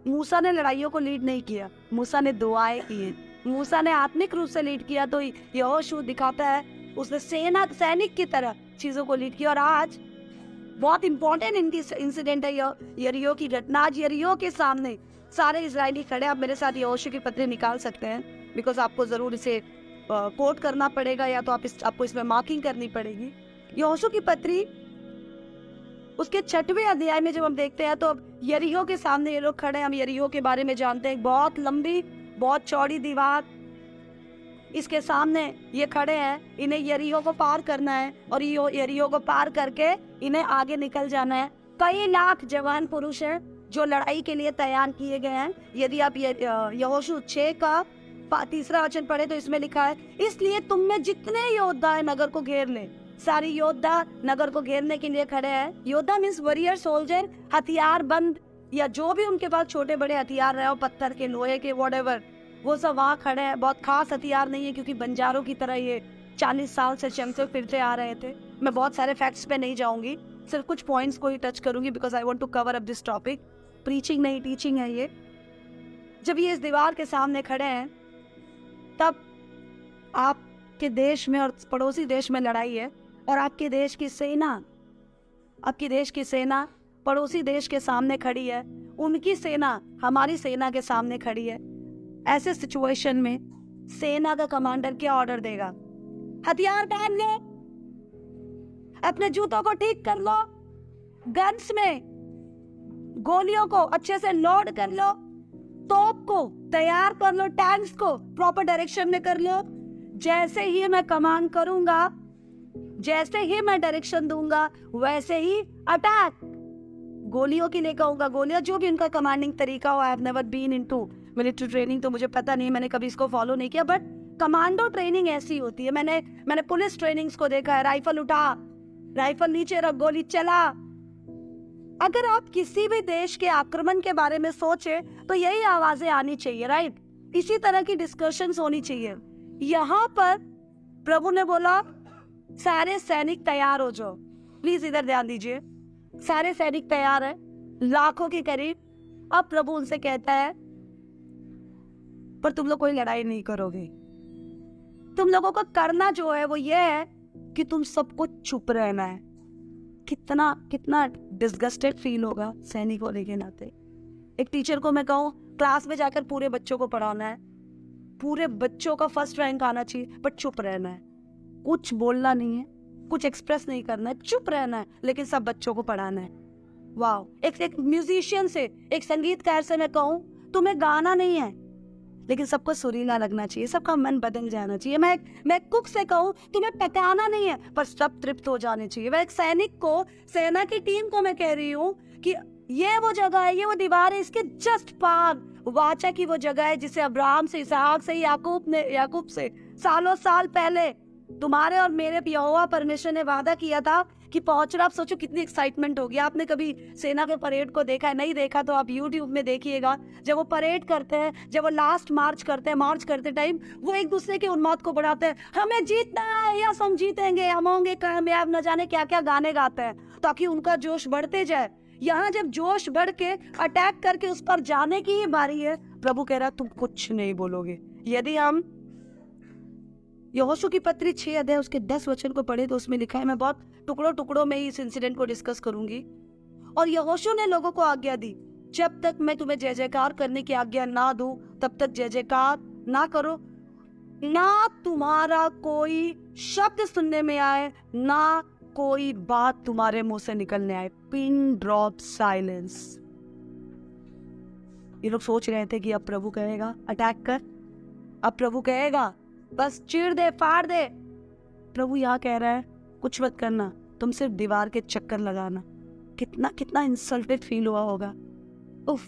A: मूसा ने लड़ाइयों को लीड नहीं किया, मूसा ने दुआएं की, मूसा ने आत्मिक रूप से लीड किया। तो यहोशू दिखाता है उसने सैनिक की तरह चीजों को लीड किया। और आज बहुत इंपॉर्टेंट इंसिडेंट है यरीहो की घटना। आज यरीहो के सामने सारे इजरायली खड़े। आप मेरे साथ यहोशू की पत्री निकाल सकते हैं, बिकॉज आपको जरूर इसे कोट करना पड़ेगा या तो आपको इसमें मार्किंग करनी पड़ेगी। यहोशू की पत्री उसके 6वें अध्याय में जब हम देखते हैं तो अब यरीहो के सामने ये लोग खड़े हैं। हम यरीहो के बारे में जानते हैं, बहुत लंबी बहुत चौड़ी दीवार, इसके सामने ये खड़े हैं। इन्हें यरीहो को पार करना है और यरीहो को पार करके इन्हें आगे निकल जाना है। कई लाख जवान पुरुष हैं जो लड़ाई के लिए तैयार किए गए हैं। यदि आप यहोशू 6 का 3रा वचन पढ़े तो इसमें लिखा है, इसलिए तुम में जितने योद्धा है नगर को घेर ले। सारी योद्धा नगर को घेरने के लिए खड़े हैं। योद्धा मीन्स वॉरियर, सोल्जर, हथियार बंद या जो भी उनके पास छोटे बड़े हथियार रहे हो, पत्थर के, लोहे के, व्हाटएवर, वो सब वहाँ खड़े हैं। बहुत खास हथियार नहीं है क्योंकि बंजारों की तरह ये 40 साल से चलते फिरते आ रहे थे। मैं बहुत सारे फैक्ट्स पे नहीं जाऊंगी, सिर्फ कुछ पॉइंट्स को ही टच करूंगी because I want to cover up this topic. Preaching नहीं टीचिंग है ये। जब ये इस दीवार के सामने खड़े हैं तब आपके देश में और पड़ोसी देश में लड़ाई है और आपके देश की सेना पड़ोसी देश के सामने खड़ी है, उनकी सेना हमारी सेना के सामने खड़ी है। ऐसे सिचुएशन में सेना का कमांडर क्या ऑर्डर देगा? हथियार पहन लो, अपने जूतों को ठीक कर लो, गन्स में गोलियों को अच्छे से लोड कर लो, तोप को तैयार कर लो, टैंक्स को प्रॉपर डायरेक्शन में कर लो। जैसे ही मैं कमांड करूंगा, जैसे ही मैं डायरेक्शन दूंगा, वैसे ही अटैक। गोलियों की लेकर कहूंगा, गोलियां, जो भी उनका कमांडिंग तरीका हो। I have never been into military training, तो मुझे पता नहीं, मैंने कभी इसको फॉलो नहीं किया, बट कमांडो ट्रेनिंग ऐसी होती है। मैंने पुलिस ट्रेनिंग्स को देखा है। राइफल उठा, राइफल नीचे रख, गोली चला। अगर आप किसी भी देश के आक्रमण के बारे में सोचे तो यही आवाजें आनी चाहिए, राइट? इसी तरह की डिस्कशंस होनी चाहिए। यहाँ पर प्रभु ने बोला सारे सैनिक तैयार हो जाओ। प्लीज इधर ध्यान दीजिए, सारे सैनिक तैयार हैं, लाखों के करीब। अब प्रभु उनसे कहता है पर तुम लोग कोई लड़ाई नहीं करोगे। तुम लोगों को करना जो है वो ये है कि तुम सबको चुप रहना है। कितना डिस्गस्टेड फील होगा सैनिक होने के नाते। एक टीचर को मैं कहूँ क्लास में जाकर पूरे बच्चों को पढ़ाना है, पूरे बच्चों का फर्स्ट रैंक आना चाहिए, बट चुप रहना है, कुछ बोलना नहीं है, कुछ एक्सप्रेस नहीं करना है, चुप रहना है, लेकिन सब बच्चों को पढ़ाना है। वाह! एक म्यूजिशियन से, एक संगीतकार से मैं कहूँ तुम्हें गाना नहीं है, लेकिन सबको सुरीला लगना चाहिए, सबका मन बदल जाना चाहिए। मैं कुक से कहूँ तुम्हें पकाना नहीं है, पर सब तृप्त हो जाने चाहिए। मैं एक सैनिक को, सेना की टीम को मैं कह रही हूँ कि ये वो जगह है, ये वो दीवार है, इसके जस्ट पार वाचा की वो जगह है जिसे अब्राहम से, इसहाक से, याकूब से सालों साल पहले तुम्हारे और मेरे यहोवा परमेश्वर ने वादा किया था कि पहुंचना। आप सोचो कितनी एक्साइटमेंट होगी। आपने कभी सेना के परेड को देखा है? नहीं देखा तो आप YouTube में देखिएगा। जब वो परेड करते हैं, जब वो लास्ट मार्च करते टाइम वो एक दूसरे के उन्माद को बढ़ाते हैं, हमें जीतना है, यस हम जीतेंगे, हम होंगे कामयाब, न जाने क्या क्या गाने गाते हैं ताकि उनका जोश बढ़ते जाए। यहाँ जब जोश बढ़ के अटैक करके उस पर जाने की ही बारी है, प्रभु कह रहा तुम कुछ नहीं बोलोगे। यदि हम यहोशू की पत्री 6 अध्याय उसके 10 वचन को पढ़े तो उसमें लिखा है, मैं बहुत टुकड़ों टुकड़ों में ही इस इंसिडेंट को डिस्कस करूंगी। और यहोशू ने लोगों को आज्ञा दी, जब तक मैं तुम्हें जय जयकार करने की आज्ञा ना दूं तब तक जय जयकार ना करो, ना तुम्हारा कोई शब्द सुनने में आए, ना कोई बात तुम्हारे मुंह से निकलने आए। Pin drop silence. ये लोग सोच रहे थे कि अब प्रभु कहेगा अटैक कर, अब प्रभु कहेगा बस चीर दे फाड़ दे। प्रभु यहाँ कह रहा है कुछ मत करना, तुम सिर्फ दीवार के चक्कर लगाना। कितना कितना इंसल्टेड फील हुआ होगा। उफ,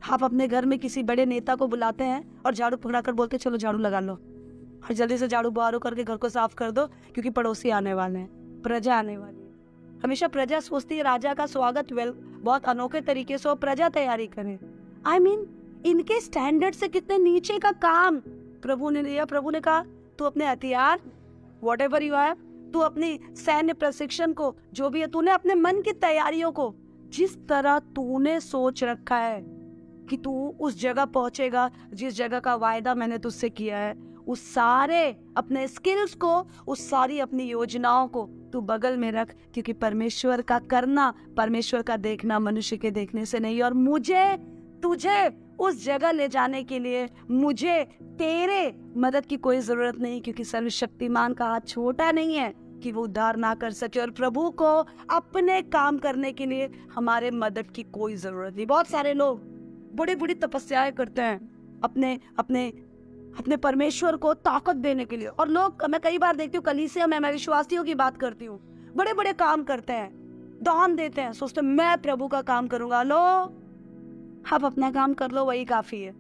A: आप अपने घर में किसी बड़े नेता को बुलाते हैं और झाड़ू पकड़ाकर बोलते चलो झाड़ू लगा लो और जल्दी से झाड़ू बहारू करके घर को साफ कर दो क्योंकि पड़ोसी आने वाले हैं, प्रजा आने वाली है। हमेशा प्रजा सोचती है राजा का स्वागत बहुत अनोखे तरीके से प्रजा तैयारी करे। I mean, इनके स्टैंडर्ड से कितने नीचे का काम प्रभु ने लिया। प्रभु ने कहा तू अपने हथियार whatever you have, तू अपनी सैन्य प्रशिक्षण को, जो भी है, तूने अपने मन की तैयारियों को, जिस तरह तूने सोच रखा है कि तू उस जगह पहुंचेगा जिस जगह का वायदा मैंने तुझसे किया है, उस सारे अपने स्किल्स को, उस सारी अपनी योजनाओं को तू बगल में रख, क्योंकि परमेश्वर का करना, परमेश्वर का देखना मनुष्य के देखने से नहीं। और मुझे तुझे उस जगह ले जाने के लिए मुझे तेरे मदद की कोई जरूरत नहीं, क्योंकि सर्वशक्तिमान का हाथ छोटा नहीं है कि वो उद्धार ना कर सके। और प्रभु को अपने काम करने के लिए हमारे मदद की कोई जरूरत नहीं। बहुत सारे लोग बड़ी बड़ी तपस्याएं करते हैं अपने अपने अपने परमेश्वर को ताकत देने के लिए। और लोग, मैं कई बार देखती हूँ कलीसिया में, मैं विश्वासियों की बात करती हूँ, बड़े बड़े काम करते हैं, दान देते हैं, सोचते हैं मैं प्रभु का काम करूंगा। लो, आप अपना काम कर लो, वही काफी है।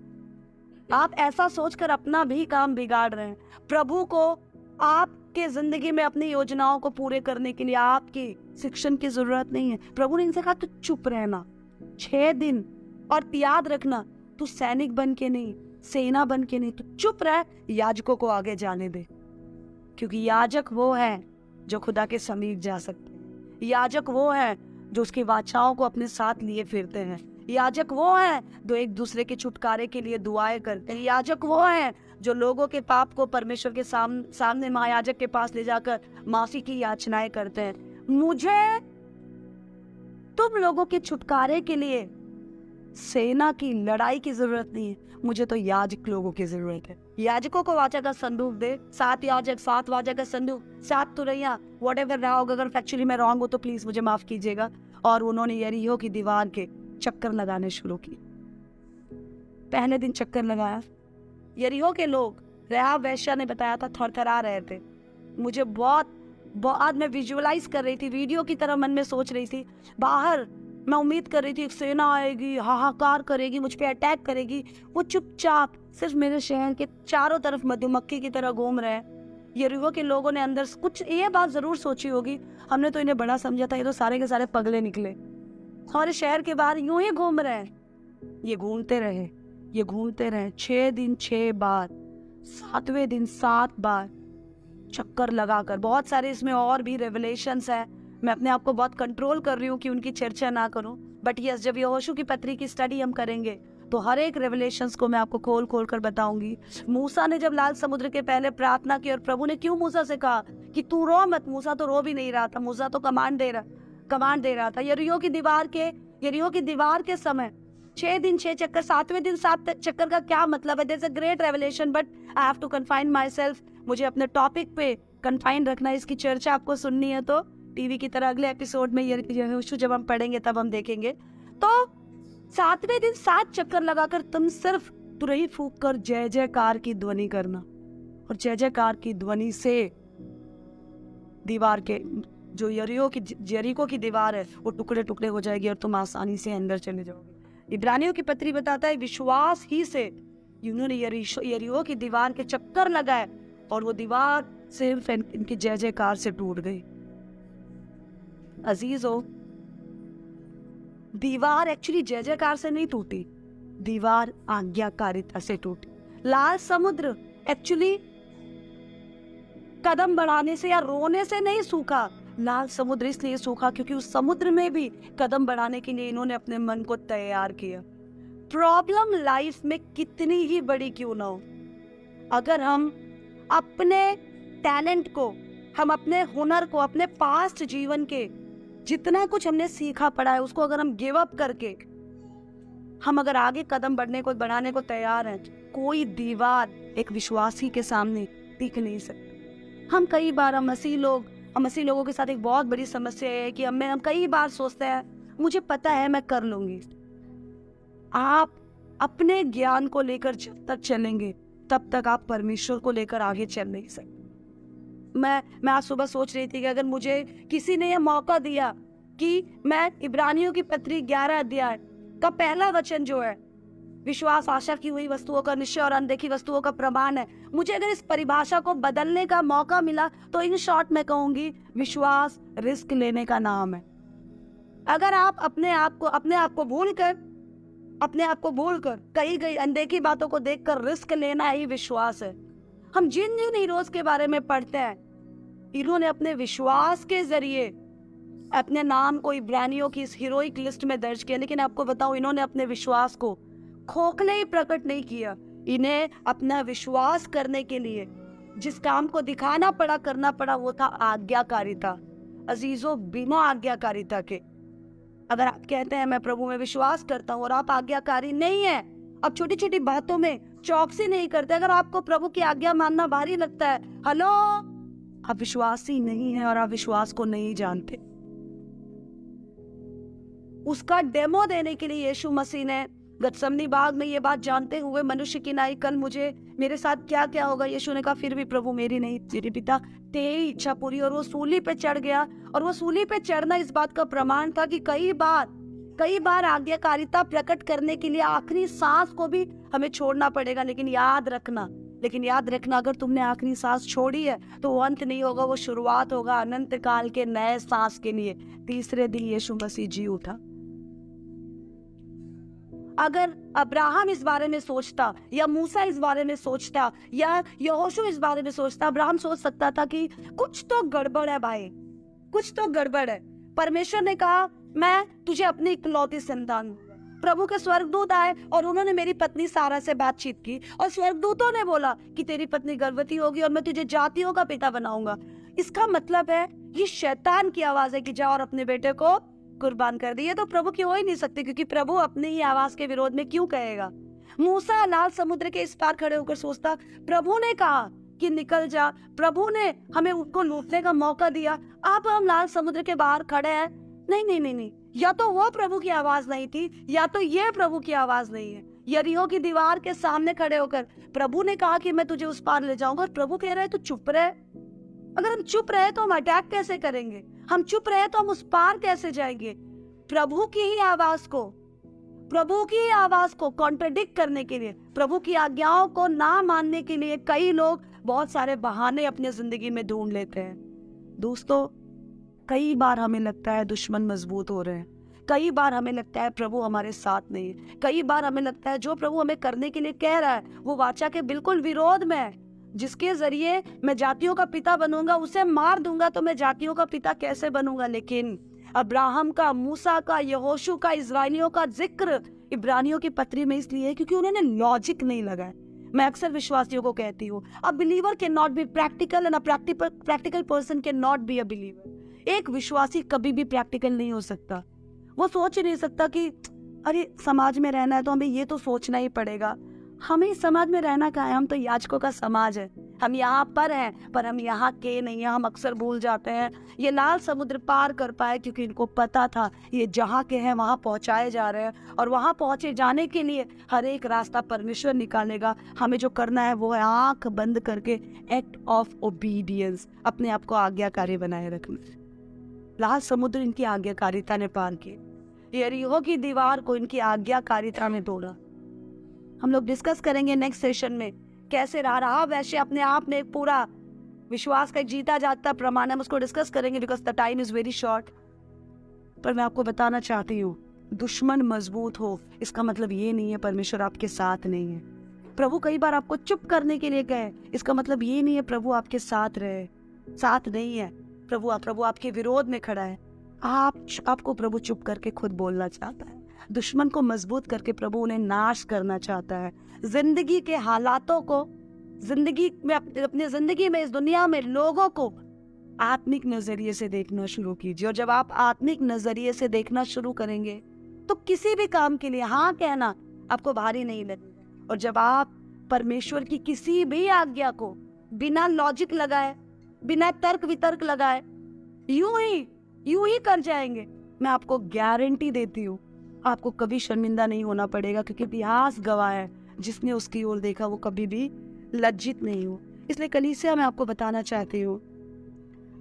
A: आप ऐसा सोचकर अपना भी काम बिगाड़ रहे हैं। प्रभु को आपके जिंदगी में अपनी योजनाओं को पूरे करने के लिए आपकी शिक्षण की जरूरत नहीं है। प्रभु ने इनसे कहा तू चुप रहना 6 दिन, और याद रखना तू सैनिक बन के नहीं, सेना बन के नहीं, तू चुप रह, याजकों को आगे जाने दे, क्योंकि याजक वो है जो खुदा के समीप जा सकते हैं। याजक वो है जो उसकी वाचाओं को अपने साथ लिए फिरते हैं। याजक वो है जो एक दूसरे के छुटकारे के लिए दुआएं करते हैं। याजक वो है जो लोगों के पाप को परमेश्वर के सामने महायाजक के पास ले जाकर माफी की याचनाएं करते हैं। मुझे तुम लोगों के छुटकारे के लिए सेना की लड़ाई की जरूरत नहीं है, मुझे तो याजक लोगों की जरूरत है। याजकों को वाचा का संदूक दे, 7 याजक, 7 वाचा का संदूक, 7 तुरैया, व्हाटएवर रहा होगा। अगर फैक्चुअली मैं रॉन्ग हो तो प्लीज मुझे माफ कीजिएगा। और उन्होंने यरीहो की दीवार के चक्कर लगाने शुरू किए। पहले दिन चक्कर लगाया, यरीहो के लोग, राहाब वेश्या ने बताया था, थरथरा रहे थे। मुझे बहुत मैं विजुअलाइज कर रही थी, वीडियो की तरह मन में सोच रही थी। बाहर मैं उम्मीद कर रही थी एक सेना आएगी, हाहाकार करेगी, मुझ पे अटैक करेगी। वो चुपचाप सिर्फ मेरे शहर के चारों तरफ मधुमक्खी की तरह घूम रहे हैं। यरीहो के लोगों ने अंदर कुछ ये बात जरूर सोची होगी, हमने तो इन्हें बड़ा समझा था, ये तो सारे के सारे पगले निकले, हमारे शहर के बाहर यूं ही घूम रहे हैं। ये घूमते रहे 6 दिन 6 बार, 7वें दिन 7 बार चक्कर लगाकर। बहुत सारे इसमें और भी रेवलेशंस है, मैं अपने आप को बहुत कंट्रोल कर रही हूँ कि उनकी चर्चा ना करूं। बट यस, जब यहोशू की पत्री की स्टडी हम करेंगे तो हर एक रेवलेशंस को मैं आपको खोल खोल कर बताऊंगी। मूसा ने जब लाल समुद्र के पहले प्रार्थना की और प्रभु ने क्यों मूसा से कहा कि तू रो मत, मूसा तो रो भी नहीं रहा था, मूसा तो कमांड दे रहा था। यरीहो की दीवार के समय 6 दिन 6 चक्कर, 7वें दिन 7 चक्कर का क्या मतलब है? There is a great revelation, but I have to confine myself. मुझे अपने टॉपिक पे कन्फाइन रखना है। इसकी चर्चा आपको सुननी है तो टीवी की तरह अगले एपिसोड में यहोशू जब हम पढ़ेंगे तब हम देखेंगे। तो 7वें दिन 7 चक्कर लगाकर तुम सिर्फ तुरही फूंक कर जय जयकार की ध्वनि करना, और जय जयकार की ध्वनि से दीवार के जो यरीको की दीवार है वो टुकड़े टुकड़े हो जाएगी और तुम आसानी से अंदर चले जाओगे। इब्रानियों की पत्री बताता है विश्वास ही से उन्होंने यरीहो की दीवार के चक्कर लगाए और वो दीवार सिर्फ इनकी जय जयकार से टूट गई। अजीजों, दीवार एक्चुअली जय जयकार से नहीं टूटी, दीवार आज्ञाकारिता से टूटी। लाल समुद्र एक्चुअली कदम बढ़ाने से या रोने से नहीं सूखा, लाल समुद्र इसलिए सूखा क्योंकि उस समुद्र में भी कदम बढ़ाने के लिए इन्होंने अपने मन को तैयार किया। प्रॉब्लम लाइफ में कितनी ही बड़ी क्यों ना हो, अगर हम अपने टैलेंट को, हम अपने हुनर को, अपने पास्ट जीवन के जितना कुछ हमने सीखा पढ़ा है उसको अगर हम गिव अप करके हम अगर आगे कदम बढ़ाने को तैयार हैं, कोई दीवार एक विश्वासी के सामने टिक नहीं सकती। हम कई बार हम मसीह लोगों के साथ एक बहुत बड़ी समस्या है कि हम कई बार सोचते हैं मुझे पता है मैं कर लूंगी। आप अपने ज्ञान को लेकर जब तक चलेंगे तब तक आप परमेश्वर को लेकर आगे चल नहीं सकते। मैं आज सुबह सोच रही थी कि अगर मुझे किसी ने यह मौका दिया कि मैं इब्रानियों की पत्री 11 अध्याय का पहला वचन जो है, विश्वास आशा की हुई वस्तुओं का निश्चय और अनदेखी वस्तुओं का प्रमाण है, मुझे अगर इस परिभाषा को बदलने का मौका मिला तो इन शॉर्ट में कहूंगी विश्वास रिस्क लेने का नाम है। अगर आप अपने आप को भूलकर कही गई अनदेखी बातों को देखकर रिस्क लेना ही विश्वास है। हम जिन हीरोज के बारे में पढ़ते हैं, इन्होंने अपने विश्वास के जरिए अपने नाम को इब्रानियों की इस हीरोइक लिस्ट में दर्ज किया। लेकिन आपको बताऊं, इन्होंने अपने विश्वास को खोखले ही प्रकट नहीं किया। इन्हें अपना विश्वास करने के लिए जिस काम को दिखाना पड़ा, करना पड़ा, वो था आज्ञाकारिता। अजीजों, बिना आज्ञाकारिता के अगर आप कहते हैं मैं प्रभु में विश्वास करता हूँ और आप आज्ञाकारी नहीं है, अब छोटी छोटी बातों में चौकसी नहीं करते, अगर आपको प्रभु की आज्ञा मानना भारी लगता है, हेलो, आप विश्वासी नहीं है और आप विश्वास को नहीं जानते। उसका डेमो देने के लिए यीशु मसीह ने गतसमनी बाग में ये बात जानते हुए, मनुष्य की नाई कल मेरे साथ क्या क्या होगा, यीशु ने कहा फिर भी प्रभु मेरी नहीं तेरे पिता तेरी इच्छा पूरी। और वो सूली पे चढ़ गया, और वो सूली पे चढ़ना इस बात का प्रमाण था कि कई बार आज्ञाकारिता प्रकट करने के लिए आखिरी सांस को भी हमें छोड़ना पड़ेगा। लेकिन याद रखना, अगर तुमने आखिरी सांस छोड़ी है तो वो अंत नहीं होगा, वो शुरुआत होगा अनंत काल के नए सांस के लिए। तीसरे दिन यीशु मसीह जी उठा। अगर अब्राहम इस बारे में सोचता, या मूसा इस बारे में सोचता, या यहोशू इस बारे में सोचता, अब्राहम सोच सकता था कि कुछ तो गड़बड़ है भाई, कुछ तो गड़बड़ है। परमेश्वर ने कहा मैं तुझे अपनी इकलौती संतान। प्रभु के स्वर्गदूत आए और उन्होंने मेरी पत्नी सारा से बातचीत की, और स्वर्गदूतों ने बोला कि तेरी पत्नी गर्भवती होगी और मैं तुझे जातियों का पिता बनाऊंगा। इसका मतलब है ये शैतान की आवाज है कि जा और अपने बेटे को कुर्बान कर दी। ये तो प्रभु की हो ही नहीं सकती, क्योंकि प्रभु अपनी ही आवाज के विरोध में क्यों कहेगा। मूसा लाल समुद्र के इस पार खड़े होकर सोचता, प्रभु ने कहा कि निकल जा, प्रभु ने हमें उनको लूटने का मौका दिया, अब हम लाल समुद्र के बाहर खड़े हैं। नहीं, या तो वो प्रभु की आवाज नहीं थी, या तो ये प्रभु की आवाज नहीं है। यरीहो की दीवार के सामने खड़े होकर प्रभु ने कहा कि मैं तुझे उस पार ले जाऊंगा, और प्रभु कह रहे तो चुप रहे। अगर हम चुप रहे तो हम अटैक कैसे करेंगे, हम चुप रहे तो हम उस पार कैसे जाएंगे। प्रभु की आवाज को कॉन्ट्रडिक्ट करने के लिए, प्रभु की आज्ञाओं को ना मानने के लिए कई लोग बहुत सारे बहाने अपनी जिंदगी में ढूंढ लेते हैं। दोस्तों, कई बार हमें लगता है दुश्मन मजबूत हो रहे हैं, कई बार हमें लगता है प्रभु हमारे साथ नहीं है, कई बार हमें लगता है जो प्रभु हमें करने के लिए कह रहा है वो वाचा के बिल्कुल विरोध में है। जिसके जरिए मैं जातियों का पिता बनूंगा, उसे मार दूंगा तो मैं जातियों का पिता कैसे बनूंगा। लेकिन अब्राहम का, मूसा का, यहोशू का, इजराइलियों का जिक्र इब्रानियों की पत्री में इसलिए है क्योंकि उन्होंने लॉजिक नहीं लगाया। मैं अक्सर विश्वासियों को कहती हूँ, a believer can not be practical and a practical person can not be a believer. एक विश्वासी कभी भी प्रैक्टिकल नहीं हो सकता। वो सोच ही नहीं सकता कि अरे समाज में रहना है तो हमें ये तो सोचना ही पड़ेगा। हमें समाज में रहना कहाँ है, हम तो याजकों का समाज है, हम यहाँ पर हैं पर हम यहाँ के नहीं हैं। हम अक्सर भूल जाते हैं। ये लाल समुद्र पार कर पाए क्योंकि इनको पता था ये जहाँ के हैं वहाँ पहुँचाए जा रहे हैं, और वहाँ पहुँचे जाने के लिए हर एक रास्ता परमेश्वर निकालेगा। हमें जो करना है वो है आँख बंद करके एक्ट ऑफ ओबीडियंस, अपने आप को आज्ञाकारी बनाए रखना। लाल समुद्र इनकी आज्ञाकारिता ने पार किया, यरीहो की दीवार को इनकी आज्ञाकारिता ने तोड़ा। हम लोग डिस्कस करेंगे नेक्स्ट सेशन में कैसे रहा वैसे अपने आप में एक पूरा विश्वास का एक जीता जागता प्रमाण, हम उसको डिस्कस करेंगे because the time is very short. पर मैं आपको बताना चाहती हूँ, दुश्मन मजबूत हो इसका मतलब ये नहीं है परमेश्वर आपके साथ नहीं है। प्रभु कई बार आपको चुप करने के लिए कहे, इसका मतलब ये नहीं है प्रभु आपके साथ रहे, साथ नहीं है। प्रभु आपके विरोध में खड़ा है, आपको प्रभु चुप करके खुद बोलना चाहता है। दुश्मन को मजबूत करके प्रभु उन्हें नाश करना चाहता है। जिंदगी के हालातों को, जिंदगी में, अपनी जिंदगी में, इस दुनिया में लोगों को आत्मिक नजरिए से देखना शुरू कीजिए। और जब आप आत्मिक नजरिए से देखना शुरू करेंगे तो किसी भी काम के लिए हाँ कहना आपको भारी नहीं लगेगा। और जब आप परमेश्वर की किसी भी आज्ञा को बिना लॉजिक लगाए, बिना तर्क वितर्क लगाए यूं ही कर जाएंगे, मैं आपको गारंटी देती हूँ आपको कभी शर्मिंदा नहीं होना पड़ेगा, क्योंकि इतिहास गवाह है जिसने उसकी ओर देखा वो कभी भी लज्जित नहीं हो। इसलिए कलीसिया मैं आपको बताना चाहती हूँ,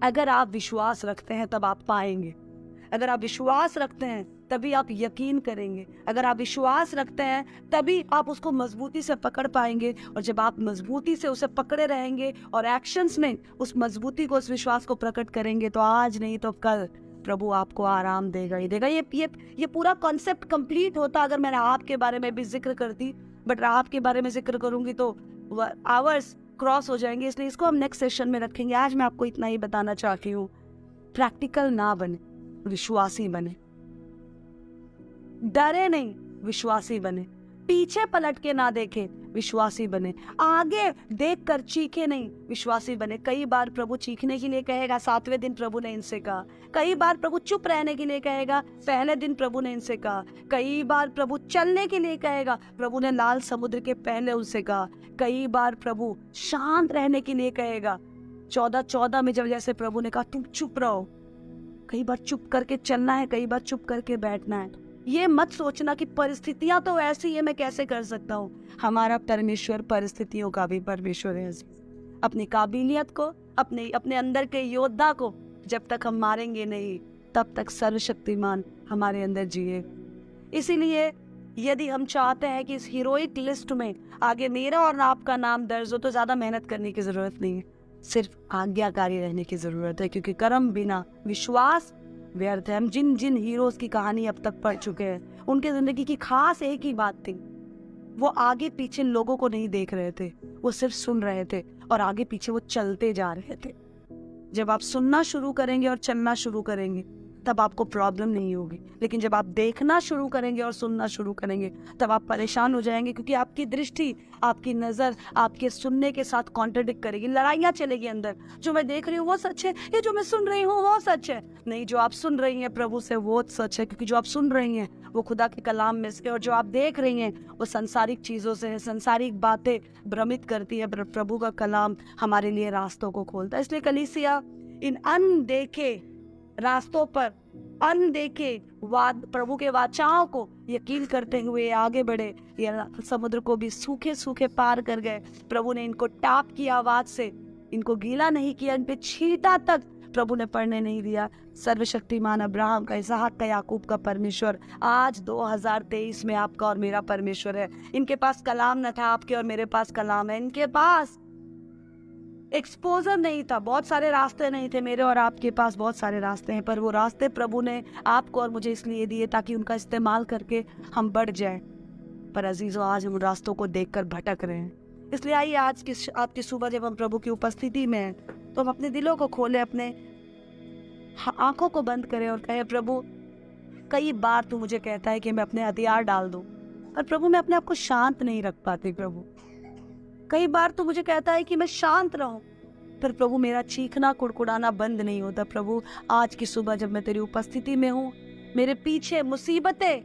A: अगर आप विश्वास रखते हैं तब आप पाएंगे। अगर आप विश्वास रखते हैं तभी आप यकीन करेंगे। अगर आप विश्वास रखते हैं तभी आप उसको मजबूती से पकड़ पाएंगे। और जब आप मजबूती से उसे पकड़े रहेंगे और एक्शंस में उस मजबूती को, उस विश्वास को प्रकट करेंगे, तो आज नहीं तो कल प्रभु आपको आराम देगा ही देगा। ये पूरा कॉन्सेप्ट कंप्लीट होता अगर मैंने आपके बारे में भी जिक्र करती, बट आपके बारे में जिक्र करूंगी तो आवर्स क्रॉस हो जाएंगे, इसलिए इसको हम नेक्स्ट सेशन में रखेंगे। आज मैं आपको इतना ही बताना चाहती हूँ, प्रैक्टिकल ना बने, विश्वासी बने। डरे नहीं, विश्वासी बने। पीछे पलट के ना देखे, विश्वासी बने। आगे देखकर चीखे नहीं, विश्वासी बने। कई बार प्रभु चीखने के लिए कहेगा, 7वें दिन प्रभु ने इनसे कहा। कई बार प्रभु चुप रहने के लिए कहेगा, पहले दिन प्रभु ने इनसे कहा। कई बार प्रभु चलने के लिए कहेगा, प्रभु ने लाल समुद्र के पहले उनसे कहा। कई बार प्रभु शांत रहने के लिए कहेगा। 14:14 में जब जैसे प्रभु ने कहा तुम चुप रहो, कई बार चुप करके चलना है, कई बार चुप करके बैठना है। ये मत सोचना कि परिस्थितियां तो ऐसी है, मैं कैसे कर सकता हूँ। हमारा परमेश्वर परिस्थितियों का भी परमेश्वर है। अपनी काबिलियत को, अपने अंदर के योद्धा को जब तक हम मारेंगे नहीं, तब तक सर्वशक्तिमान हमारे अंदर जिए। इसीलिए यदि हम चाहते हैं कि इस हीरोइक लिस्ट में आगे मेरा और आपका नाम दर्ज हो, तो ज्यादा मेहनत करने की जरूरत नहीं है, सिर्फ आज्ञाकारी रहने की जरूरत है। क्योंकि कर्म बिना विश्वास व्यर्थ है। हम जिन जिन हीरोज की कहानी अब तक पढ़ चुके हैं, उनके जिंदगी की खास एक ही बात थी, वो आगे पीछे लोगों को नहीं देख रहे थे, वो सिर्फ सुन रहे थे और आगे पीछे वो चलते जा रहे थे। जब आप सुनना शुरू करेंगे और चलना शुरू करेंगे तब आपको प्रॉब्लम नहीं होगी, लेकिन जब आप देखना शुरू करेंगे और सुनना शुरू करेंगे तब आप परेशान हो जाएंगे, क्योंकि आपकी दृष्टि, आपकी नज़र आपके सुनने के साथ कॉन्ट्रडिक्ट करेगी। लड़ाइयाँ चलेगी अंदर, जो मैं देख रही हूँ वो सच है, ये जो मैं सुन रही हूँ वो सच है। नहीं, जो आप सुन रही हैं प्रभु से वो सच है, क्योंकि जो आप सुन रही हैं वो खुदा के कलाम में से, और जो आप देख रही हैं वो सांसारिक चीज़ों से है। सांसारिक बातें भ्रमित करती है, प्रभु का कलाम हमारे लिए रास्तों को खोलता है। इसलिए कलीसिया इन अनदेखे रास्तों पर, अनदेखे प्रभु के वाचाओं को यकीन करते हुए आगे बढ़े। ये समुद्र को भी सूखे सूखे पार कर गए। प्रभु ने इनको टाप की आवाज से, इनको गीला नहीं किया, इन पे छींटा तक प्रभु ने पढ़ने नहीं दिया। सर्वशक्तिमान अब्राहम का, इसहाक का, याकूब का परमेश्वर आज 2023 में आपका और मेरा परमेश्वर है। इनके पास कलाम न था, आपके और मेरे पास कलाम है। इनके पास एक्सपोजर नहीं था, बहुत सारे रास्ते नहीं थे, मेरे और आपके पास बहुत सारे रास्ते हैं, पर वो रास्ते प्रभु ने आपको और मुझे इसलिए दिए ताकि उनका इस्तेमाल करके हम बढ़ जाएं। पर अजीजों, आज हम रास्तों को देखकर भटक रहे हैं। इसलिए आइए आज की आपकी सुबह जब हम प्रभु की उपस्थिति में हैं तो हम अपने दिलों को खोलें, अपने आंखों को बंद करें और कहें, प्रभु कई बार तू मुझे कहता है कि मैं अपने हथियार डाल दूं, पर प्रभु मैं अपने आप को शांत नहीं रख पाती। प्रभु कई बार तो मुझे कहता है कि मैं शांत रहूं, पर प्रभु मेरा चीखना कुड़कुड़ाना बंद नहीं होता। प्रभु आज की सुबह जब मैं तेरी उपस्थिति में हूँ, मेरे पीछे मुसीबतें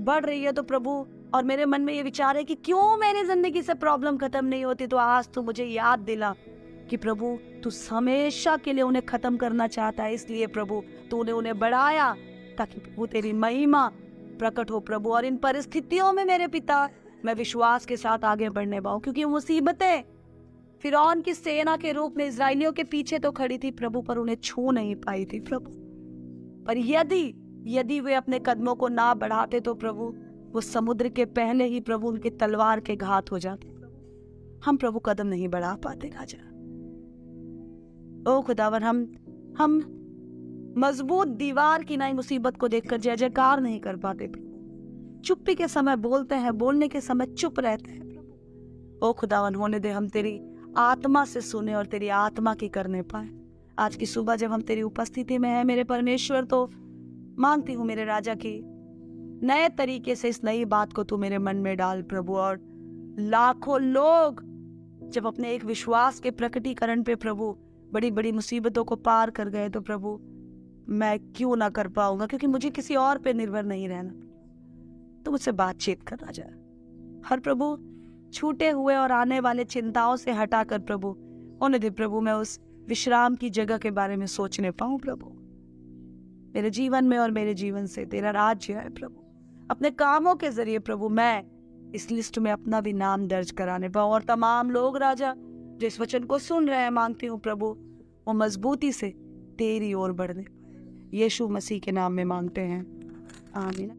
A: बढ़ रही है, तो प्रभु और मेरे मन में ये विचार है कि क्यों मेरी जिंदगी से प्रॉब्लम खत्म नहीं होती, तो आज तू मुझे याद दिला कि प्रभु तू हमेशा के लिए उन्हें खत्म करना चाहता है। इसलिए प्रभु तूने उन्हें बढ़ाया ताकि प्रभु तेरी महिमा प्रकट हो। प्रभु और इन परिस्थितियों में मेरे पिता मैं विश्वास के साथ आगे बढ़ने पाऊं, क्योंकि मुसीबतें फिरौन की सेना के रूप में इजरायलियों के पीछे तो खड़ी थी प्रभु, पर उन्हें छू नहीं पाई थी प्रभु। पर यदि वे अपने कदमों को ना बढ़ाते तो प्रभु वो समुद्र के पहले ही प्रभु उनके तलवार के घात हो जाते। हम प्रभु कदम नहीं बढ़ा पाते राजा। ओ खुदावर, हम मजबूत दीवार की नई मुसीबत को देखकर जय जयकार नहीं कर पाते प्रभु। चुप्पी के समय बोलते हैं, बोलने के समय चुप रहते हैं प्रभु। ओ खुदावन, होने दे हम तेरी आत्मा से सुने और तेरी आत्मा की करने पाए। आज की सुबह जब हम तेरी उपस्थिति में हैं मेरे परमेश्वर, तो मांगती हूँ मेरे राजा की नए तरीके से इस नई बात को तू मेरे मन में डाल प्रभु। और लाखों लोग जब अपने एक विश्वास के प्रकटीकरण पे प्रभु बड़ी बड़ी मुसीबतों को पार कर गए, तो प्रभु मैं क्यों ना कर पाऊंगा, क्योंकि मुझे किसी और पे निर्भर नहीं रहना। तो मुझसे बातचीत कर राजा। हर प्रभु छूटे हुए और आने वाले चिंताओं से हटाकर प्रभु होने दे प्रभु, मैं उस विश्राम की जगह के बारे में सोचने पाऊं प्रभु। मेरे जीवन में और मेरे जीवन से तेरा राज्य है प्रभु। अपने कामों के जरिए प्रभु मैं इस लिस्ट में अपना भी नाम दर्ज कराने पाऊं, और तमाम लोग राजा जो इस वचन को सुन रहे हैं, मांगती हूँ प्रभु वो मजबूती से तेरी ओर बढ़ने पाए। यीशु मसीह के नाम में मांगते हैं, आमीन।